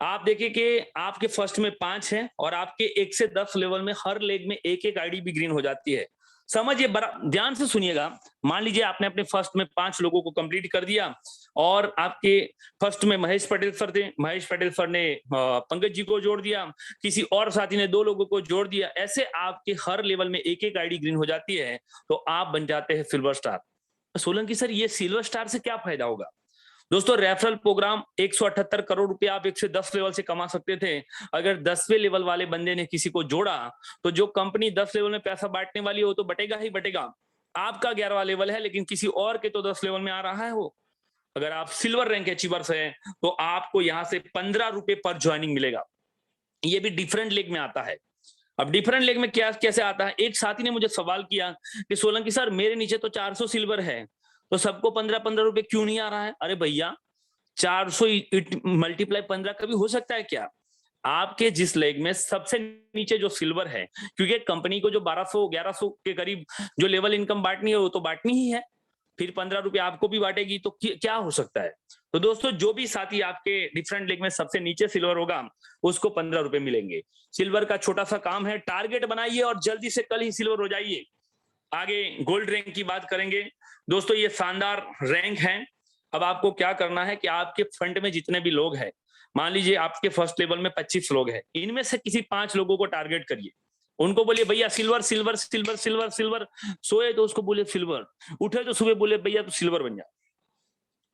आप देखिए कि आपके फर्स्ट में 5 है और आपके 1 से 10 लेवल में हर लेग में एक एक आईडी भी ग्रीन हो जाती है। समझिए, बड़ा ध्यान से सुनिएगा। मान लीजिए आपने अपने फर्स्ट में 5 लोगों को कंप्लीट कर दिया और आपके फर्स्ट में महेश पटेल सर थे, महेश पटेल सर ने पंकज जी को जोड़ दिया, किसी और साथी ने 2 लोगों को जोड़ दिया, ऐसे आपके हर लेवल में एक एक आईडी ग्रीन हो जाती है, तो आप बन जाते हैं सिल्वर स्टार। सोलंकी सर, ये सिल्वर स्टार से क्या फायदा होगा? दोस्तों, रेफरल प्रोग्राम 178 करोड़ रुपए आप 1 से 10 लेवल से कमा सकते थे। अगर 10वें लेवल वाले बंदे ने किसी को जोड़ा तो जो कंपनी 10 लेवल में पैसा बांटने वाली हो तो बटेगा ही बटेगा। आपका 11वां लेवल है लेकिन किसी और के तो 10 लेवल में आ रहा है वो। अगर आप सिल्वर रैंक अचीवर्स हैं तो आपको यहां से 15 रुपए पर ज्वाइनिंग मिलेगा। ये भी डिफरेंट लेग में आता है। अब डिफरेंट लेग में क्या कैसे आता है? एक साथी ने मुझे सवाल किया कि सोलंकी सर, मेरे नीचे तो 400 सिल्वर है, तो सबको 15-15 रुपए क्यों नहीं आ रहा है? अरे भैया, 400 मल्टीप्लाई 15 कभी हो सकता है क्या? आपके जिस लेग में सबसे नीचे जो सिल्वर है, क्योंकि कंपनी को जो 1200-1100 के करीब जो लेवल इनकम बांटनी है वो तो बांटनी ही है, फिर 15 रुपए आपको भी बांटेगी, तो क्या हो सकता है? तो दोस्तों, जो भी साथी आपके डिफरेंट लेग में सबसे नीचे सिल्वर होगा उसको 15 रुपए मिलेंगे। सिल्वर का छोटा सा काम है, टारगेट बनाइए और जल्दी से कल ही सिल्वर हो जाइए। आगे गोल्ड रैंक की बात करेंगे। दोस्तों, ये शानदार रैंक है। अब आपको क्या करना है कि आपके फ्रंट में जितने भी लोग हैं, मान लीजिए आपके फर्स्ट लेवल में 25 लोग हैं, इनमें से किसी 5 लोगों को टारगेट करिए। उनको बोलिए भैया silver silver silver silver silver, सोए तो उसको बोले सिल्वर, उठे तो सुबह बोले भैया तो सिल्वर बन जा।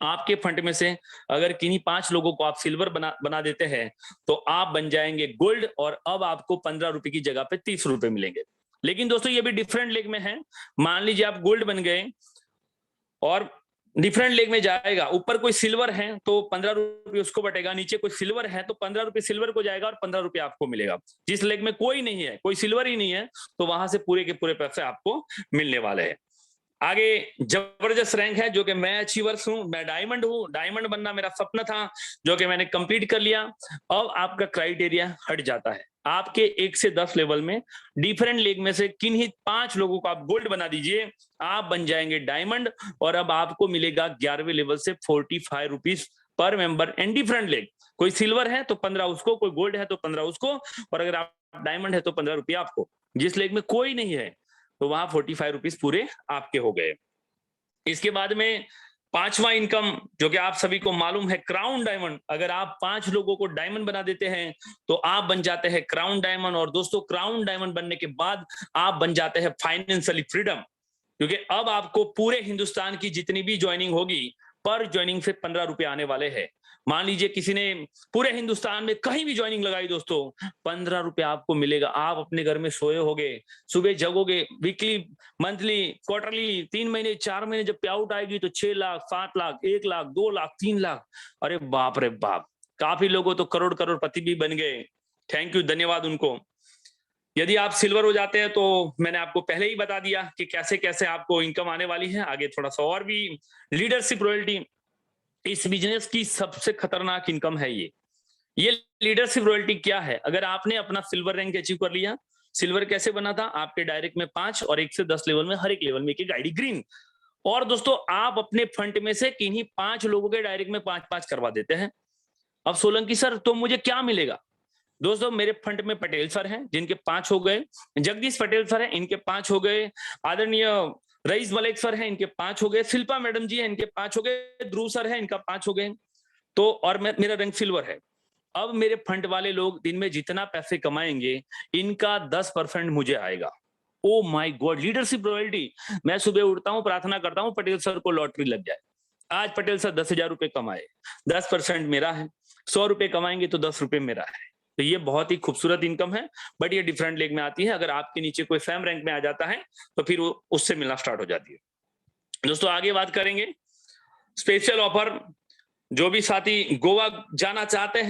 आपके फंड में से अगर किन्हीं 5 लोगों को आप सिल्वर बना देते हैं तो आप बन जाएंगे गोल्ड, और अब आपको 15 रुपए की जगह पे 30 रुपए मिलेंगे। लेकिन दोस्तों, ये भी डिफरेंट लेग में है। मान लीजिए आप गोल्ड बन गए और डिफरेंट लेग में जाएगा, ऊपर कोई सिल्वर है तो 15 रुपए उसको बटेगा, नीचे कोई सिल्वर है तो 15 रुपए सिल्वर को जाएगा और 15 रुपए आपको मिलेगा। जिस लेग में कोई नहीं है, कोई सिल्वर ही नहीं है, तो वहां से पूरे के पूरे पैसे आपको मिलने वाले हैं। आगे जबरदस्त रैंक है जो कि मैं अचीवर्स हूं, मैं डायमंड हूं। डायमंड बनना मेरा सपना था जो कि मैंने कंप्लीट कर लिया। अब आपका क्राइटेरिया हट जाता है। आपके 1 से 10 लेवल में डिफरेंट लीग में से किन्हीं 5 लोगों को आप गोल्ड बना दीजिए, आप बन जाएंगे डायमंड, और अब आपको मिलेगा 11वें लेवल से 45 rupees per member and different leg. कोई सिल्वर है तो 15 उसको, कोई गोल्ड है तो 15 उसको, और अगर आप डायमंड है तो 15 रुपया आपको। जिस लेग में कोई नहीं है तो वहां 45 रुपीज पूरे आपके हो गए। इसके बाद में 5वां इनकम जो कि आप सभी को मालूम है, क्राउन डायमंड। अगर आप 5 लोगों को डायमंड बना देते हैं तो आप बन जाते हैं क्राउन डायमंड, और दोस्तों क्राउन डायमंड बनने के बाद आप बन जाते हैं फाइनेंशियली फ्रीडम, क्योंकि अब आपको पूरे हिंदुस्तान की जितनी भी ज्वाइनिंग होगी पर ज्वाइनिंग से 15 रुपए आने वाले हैं। मान लीजिए किसी ने पूरे हिंदुस्तान में कहीं भी ज्वाइनिंग लगाई दोस्तों, 15 रुपए आपको मिलेगा। आप अपने घर में सोए होगे, सुबह जगोगे, वीकली, मंथली, क्वार्टरली, 3 महीने 4 महीने जब पे आउट आएगी तो 6 लाख, 7 लाख, 1 लाख, 2 लाख, 3 लाख, अरे बाप रे बाप। काफी लोगों तो करोड़ करोड़पति भी बन गए। थैंक यू, धन्यवाद उनको। यदि आप सिल्वर हो जाते हैं तो मैंने आपको पहले ही बता दिया कि कैसे कैसे आपको इनकम आने वाली है। आगे थोड़ा सा और भी लीडरशिप रॉयल्टी, इस बिजनेस की सबसे खतरनाक इनकम है ये लीडरशिप रॉयल्टी क्या है? अगर आपने अपना सिल्वर रैंक अचीव कर लिया, सिल्वर कैसे बना था? आपके डायरेक्ट में 5 और 1 से 10 लेवल में हर एक लेवल में एक आईडी ग्रीन। और दोस्तों, आप अपने फंड में से किन्हीं 5 लोगों के डायरेक्ट में 5-5 करवा देते हैं। अब सोलंकी सर तो मुझे क्या मिलेगा? दोस्तों, मेरे फंड में पटेल सर हैं जिनके 5 हो गए, जगदीश पटेल सर हैं इनके 5 हो गए, आदरणीय रईस मलिक सर हैं इनके 5 हो गए, शिल्पा मैडम जी हैं इनके 5 हो गए, ध्रुव सर हैं इनका 5 हो गए, तो और मेरा रैंक सिल्वर है। अब मेरे फंड वाले लोग दिन में जितना पैसे कमाएंगे इनका 10% मुझे आएगा। Oh my God, leadership royalty. मैं सुबह उठता हूं, प्रार्थना करता हूं पटेल सर को लॉटरी लग जाए। आज पटेल सर 10,000 रुपए कमाए, 10% मेरा है। 100 रुपए कमाएंगे तो 10 रुपए मेरा है। तो ये बहुत ही खूबसूरत इनकम है, बट ये डिफरेंट लेग में आती है। अगर आपके नीचे कोई फैम रैंक में आ जाता है तो फिर वो उससे मिलना स्टार्ट हो जाती है। दोस्तों, आगे बात करेंगे स्पेशल ऑफर। जो भी साथी गोवा जाना चाहते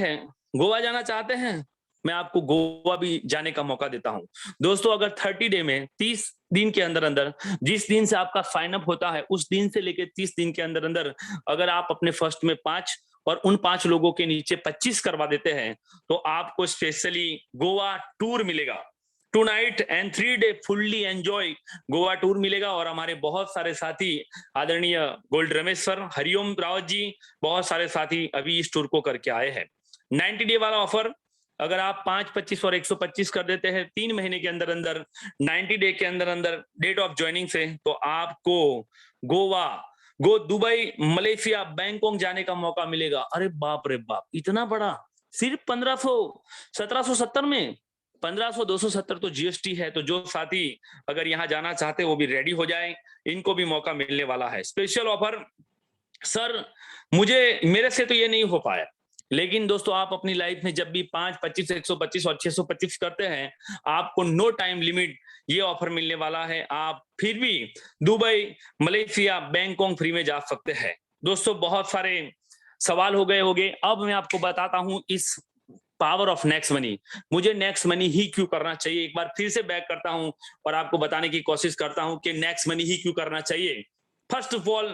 हैं, मैं आपको गोवा भी जाने का मौका देता हूं। दोस्तों, अगर 30 डे में 30 दिन के अंदर अंदर, जिस दिन से आपका साइन अप होता है उस दिन से लेकर 30 दिन के अंदर अंदर अगर आप अपने फर्स्ट में 5 और उन 5 लोगों के नीचे 25 करवा देते हैं तो आपको स्पेशली गोवा टूर मिलेगा। 2 night and 3 day fully enjoy Goa tour मिलेगा। और हमारे बहुत सारे साथी आदरणीय गोल्ड रमेश सर, हरिओम रावत जी, बहुत सारे साथी अभी इस टूर को करके आए हैं। 90 डे वाला ऑफर, अगर आप 5, 25 और 125 कर देते हैं 3 महीने के अंदर अंदर, 90 डे के अंदर अंदर डेट ऑफ ज्वाइनिंग से, तो आपको गोवा, दुबई, मलेशिया, बैंकॉक जाने का मौका मिलेगा। अरे बाप रे बाप, इतना बड़ा, सिर्फ 1770 में। 1500, 270 तो जीएसटी है। तो जो साथी अगर यहाँ जाना चाहते हैं वो भी रेडी हो जाए, इनको भी मौका मिलने वाला है। स्पेशल ऑफर सर, मुझे, मेरे से तो ये नहीं हो पाया, लेकिन दोस्तों आप अपनी लाइफ में जब भी 5, 25, 125 और 625 करते हैं, आपको नो टाइम लिमिट ये ऑफर मिलने वाला है। आप फिर भी दुबई, मलेशिया, बैंकॉक फ्री में जा सकते हैं। दोस्तों बहुत सारे सवाल हो गए होंगे, अब मैं आपको बताता हूं इस पावर ऑफ नेक्स्ट मनी, मुझे नेक्स्ट मनी ही क्यों करना चाहिए। एक बार फिर से बैक करता हूं और आपको बताने की कोशिश करता हूं कि नेक्स्ट मनी ही क्यों करना चाहिए। First of all,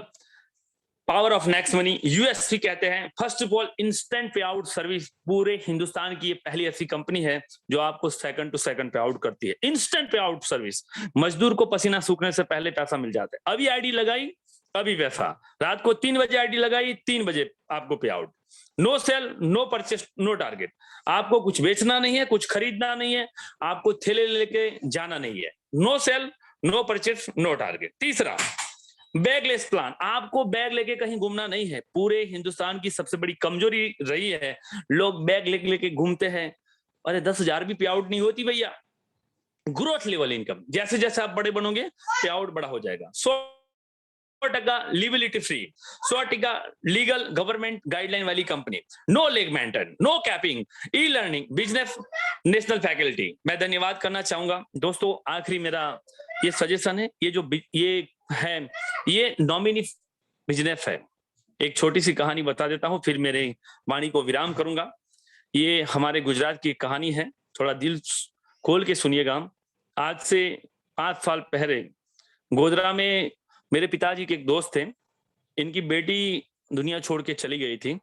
power of next money, USP कहते हैं। फर्स्ट ऑफ ऑल, इंस्टेंट पे आउट सर्विस। पूरे हिंदुस्तान की ये पहली ऐसी कंपनी है जो आपको सेकंड टू सेकंड पे आउट करती है। इंस्टेंट पे आउट सर्विस, मजदूर को पसीना सूखने से पहले पैसा मिल जाता है। अभी आईडी लगाई, अभी पैसा। रात को 3 बजे आईडी लगाई, 3 बजे आपको payout. No sale, no purchase, no target. आपको कुछ बेचना नहीं है, कुछ खरीदना नहीं है, आपको थैले लेके जाना नहीं है। No sale, no purchase, no target. तीसरा, बैगलेस प्लान, आपको बैग लेके कहीं घूमना नहीं है। पूरे हिंदुस्तान की सबसे बड़ी कमजोरी रही है, लोग बैग लेके घूमते हैं। अरे 10,000 भी पे आउट नहीं होती भैया। ग्रोथ लेवल इनकम, जैसे जैसे आप बड़े बनोगे पे आउट बड़ा हो जाएगा। 100% liability free, 100% legal government guideline वाली company, no leg maintain, no capping, e learning, business national faculty. मैं धन्यवाद करना चाहूंगा दोस्तों। आखिरी मेरा ये सजेशन है, ये नॉमिनी बिजनेस है। एक छोटी सी कहानी बता देता हूं, फिर मेरे वाणी को विराम करूंगा। ये हमारे गुजरात की कहानी है, थोड़ा दिल खोल के सुनिएगा। आज से 5 साल पहले गोधरा में मेरे पिताजी के एक दोस्त थे, इनकी बेटी दुनिया छोड़ के चली गई थी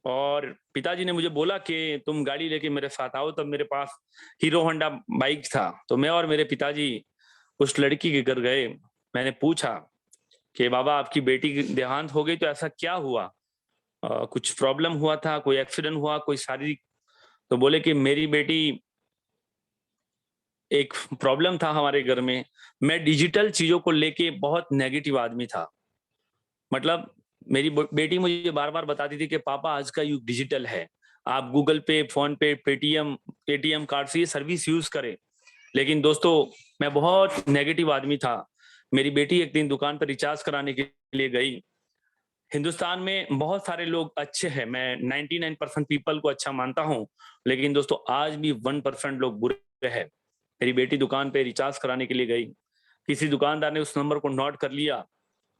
और पिताजी ने मुझे बोला कि तुम गाड़ी लेके मेरे साथ आओ। तब मेरे पास हीरो होंडा बाइक था, तो मैं और मेरे पिताजी उस लड़की के घर गए। मैंने पूछा कि बाबा आपकी बेटी की देहांत हो गई, तो ऐसा क्या हुआ? कुछ प्रॉब्लम हुआ था, कोई एक्सीडेंट हुआ, कोई शारीरिक? तो बोले कि मेरी बेटी, एक प्रॉब्लम था हमारे घर में, मैं डिजिटल चीजों को लेके बहुत नेगेटिव आदमी था। मतलब मेरी बेटी मुझे बार बार बताती थी कि पापा आज का युग डिजिटल है, आप गूगल पे, फोन पे, पेटीएम, एटीएम कार्ड से ये सर्विस यूज करें। लेकिन दोस्तों मैं बहुत नेगेटिव आदमी था। मेरी बेटी एक दिन दुकान पर रिचार्ज कराने के लिए गई। हिंदुस्तान में बहुत सारे लोग अच्छे हैं, मैं 99% पीपल को अच्छा मानता हूं, लेकिन दोस्तों आज भी 1% लोग बुरे हैं। मेरी बेटी दुकान पे रिचार्ज कराने के लिए गई, किसी दुकानदार ने उस नंबर को नोट कर लिया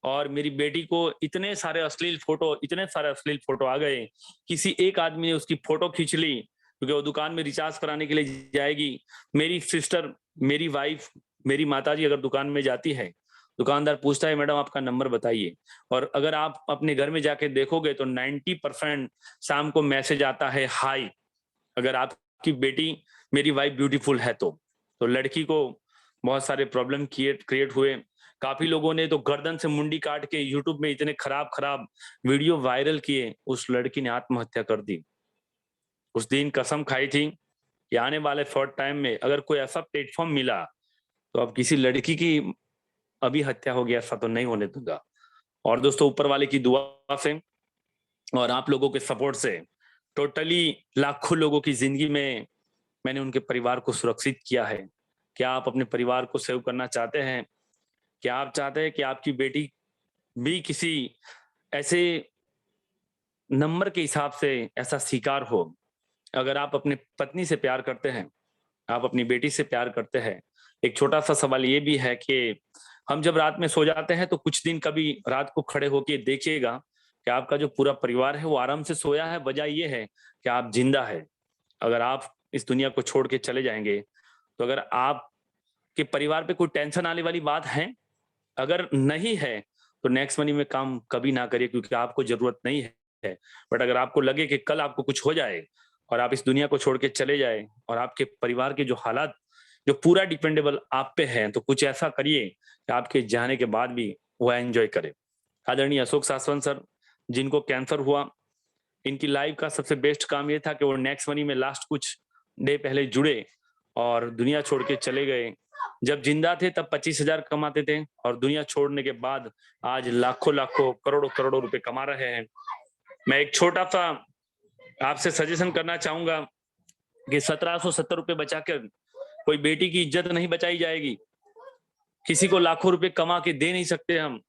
और मेरी बेटी को इतने सारे अश्लील फोटो आ गए। किसी एक आदमी ने उसकी फोटो खींच ली, क्योंकि वो दुकान में रिचार्ज कराने के लिए जाएगी। मेरी सिस्टर, मेरी वाइफ, मेरी माताजी अगर दुकान में जाती है, दुकानदार पूछता है मैडम आपका नंबर बताइए, और अगर आप अपने घर में जाके देखोगे तो 90% शाम को मैसेज आता है हाय, अगर आपकी बेटी, मेरी वाइफ ब्यूटीफुल है तो लड़की को बहुत सारे प्रॉब्लम क्रिएट हुए। काफी लोगों ने तो गर्दन से मुंडी काट के यूट्यूब में इतने खराब वीडियो वायरल किए, उस लड़की ने आत्महत्या कर दी। उस दिन कसम खाई थी कि आने वाले शॉर्ट टाइम में अगर कोई ऐसा प्लेटफॉर्म मिला तो अब किसी लड़की की अभी हत्या हो गया, ऐसा तो नहीं होने दूंगा। और दोस्तों ऊपर वाले की दुआ से और आप लोगों के सपोर्ट से टोटली लाखों लोगों की जिंदगी में मैंने उनके परिवार को सुरक्षित किया है। क्या आप अपने परिवार को सेव करना चाहते हैं? क्या आप चाहते हैं कि आपकी बेटी भी किसी ऐसे नंबर के हिसाब से ऐसा शिकार हो? अगर आप अपने पत्नी से प्यार करते हैं, आप अपनी बेटी से प्यार करते हैं, एक छोटा सा सवाल ये भी है कि हम जब रात में सो जाते हैं तो कुछ दिन कभी रात को खड़े होके देखिएगा कि आपका जो पूरा परिवार है वो आराम से सोया है। वजह ये है कि आप जिंदा है। अगर आप इस दुनिया को छोड़ के चले जाएंगे तो अगर आपके परिवार पे कोई टेंशन आने वाली बात है, अगर नहीं है तो नेक्स्ट मनी में काम कभी ना करिए, क्योंकि आपको जरूरत नहीं है। बट अगर आपको लगे कि कल आपको कुछ हो जाए और आप इस दुनिया को छोड़ के चले जाए और आपके परिवार के जो हालात जो पूरा डिपेंडेबल आप पे है, तो कुछ ऐसा करिए कि आपके जाने के बाद भी वो एंजॉय करे। आदरणीय अशोक शाश्वत सर, जिनको कैंसर हुआ, इनकी लाइफ का सबसे बेस्ट काम ये था कि वो नेक्स्ट मनी में लास्ट कुछ डे पहले जुड़े और दुनिया छोड़ के चले गए। जब जिंदा थे तब 25,000 कमाते थे और दुनिया छोड़ने के बाद आज लाखों लाखों करोड़ों करोड़ों रुपए कमा रहे हैं। मैं एक छोटा सा आपसे सजेशन करना चाहूंगा कि 1770 रुपए बचाकर कोई बेटी की इज्जत नहीं बचाई जाएगी। किसी को लाखों रुपए कमा के दे नहीं सकते हम,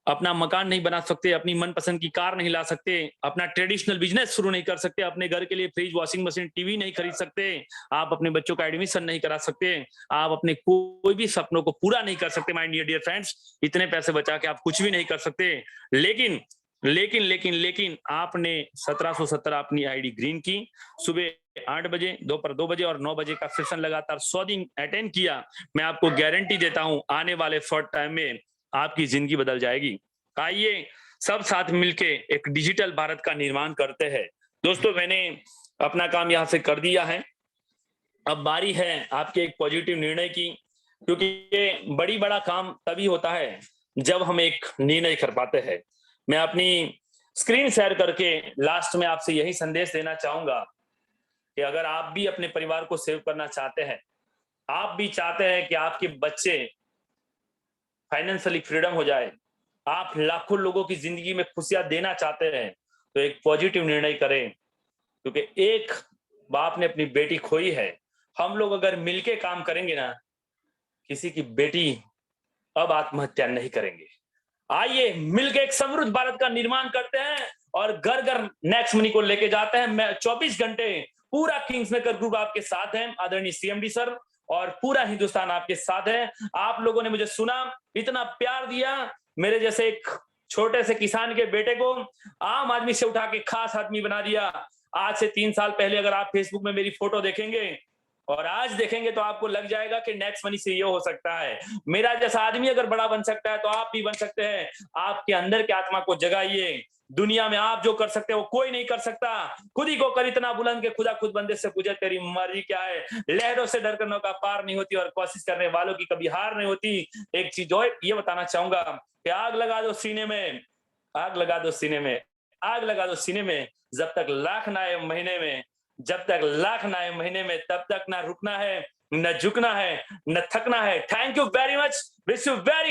अपना मकान नहीं बना सकते, अपनी मनपसंद की कार नहीं ला सकते, अपना ट्रेडिशनल बिजनेस शुरू नहीं कर सकते, अपने घर के लिए फ्रिज, वॉशिंग मशीन, टीवी नहीं खरीद सकते, आप अपने बच्चों का एडमिशन नहीं करा सकते, आप अपने कोई भी सपनों को पूरा नहीं कर सकते। माय डियर फ्रेंड्स, इतने पैसे बचा के आप कुछ भी नहीं कर सकते। लेकिन लेकिन लेकिन लेकिन आपने 1770 अपनी आईडी ग्रीन की, सुबह 8 बजे, दोपहर 2 बजे और 9 बजे का सेशन लगातार 100 दिन अटेंड किया। मैं आपको गारंटी देता हूं आने वाले शॉर्ट टाइम में आपकी जिंदगी बदल जाएगी। आइए सब साथ मिलके एक डिजिटल भारत का निर्माण करते हैं। दोस्तों, मैंने अपना काम यहां से कर दिया है, अब बारी है आपके एक पॉजिटिव निर्णय की, क्योंकि ये बड़ा काम तभी होता है जब हम एक निर्णय कर पाते हैं। मैं अपनी स्क्रीन शेयर करके लास्ट में आपसे यही संदेश देना चाहूंगा कि अगर आप भी अपने परिवार को सेव करना चाहते हैं, आप भी चाहते हैं कि आपके बच्चे फाइनेंशियली फ्रीडम हो जाए, आप लाखों लोगों की जिंदगी में खुशियां देना चाहते हैं, तो एक पॉजिटिव निर्णय करें, क्योंकि एक बाप ने अपनी बेटी खोई है। हम लोग अगर मिलके काम करेंगे ना, किसी की बेटी अब आत्महत्या नहीं करेंगे। आइए मिलके एक समृद्ध भारत का निर्माण करते हैं और घर घर नेक्स्ट मनी को लेके जाते हैं। मैं 24 घंटे पूरा किंग्स मेकर ग्रुप आपके साथ है, आदरणीय सीएमडी सर, और पूरा हिंदुस्तान आपके साथ है। आप लोगों ने मुझे सुना, इतना प्यार दिया, मेरे जैसे एक छोटे से किसान के बेटे को आम आदमी से उठा के खास आदमी बना दिया। आज से 3 साल पहले अगर आप फेसबुक में मेरी फोटो देखेंगे और आज देखेंगे तो आपको लग जाएगा कि नेक्स्ट मनी से ये हो सकता है। मेरा जैसा आदमी अगर बड़ा बन सकता है तो आप भी बन सकते हैं। आपके अंदर की आत्मा को जगाइए। दुनिया में आप जो कर सकते हो कोई नहीं कर सकता। खुद ही को कर इतना बुलंद के खुदा खुद बंदे से पूछे तेरी मर्जी क्या है। लहरों से डर कर नौका पार नहीं होती और कोशिश करने वालों की कभी हार नहीं होती। एक चीज और ये बताना चाहूंगा कि आग लगा दो सीने में, आग लगा दो सीने में, आग लगा दो सीने में, जब तक लाख ना आए महीने में, जब तक लाख ना आए महीने में, तब तक ना रुकना है, न झुकना है, न थकना है। Thank you very much, wish you very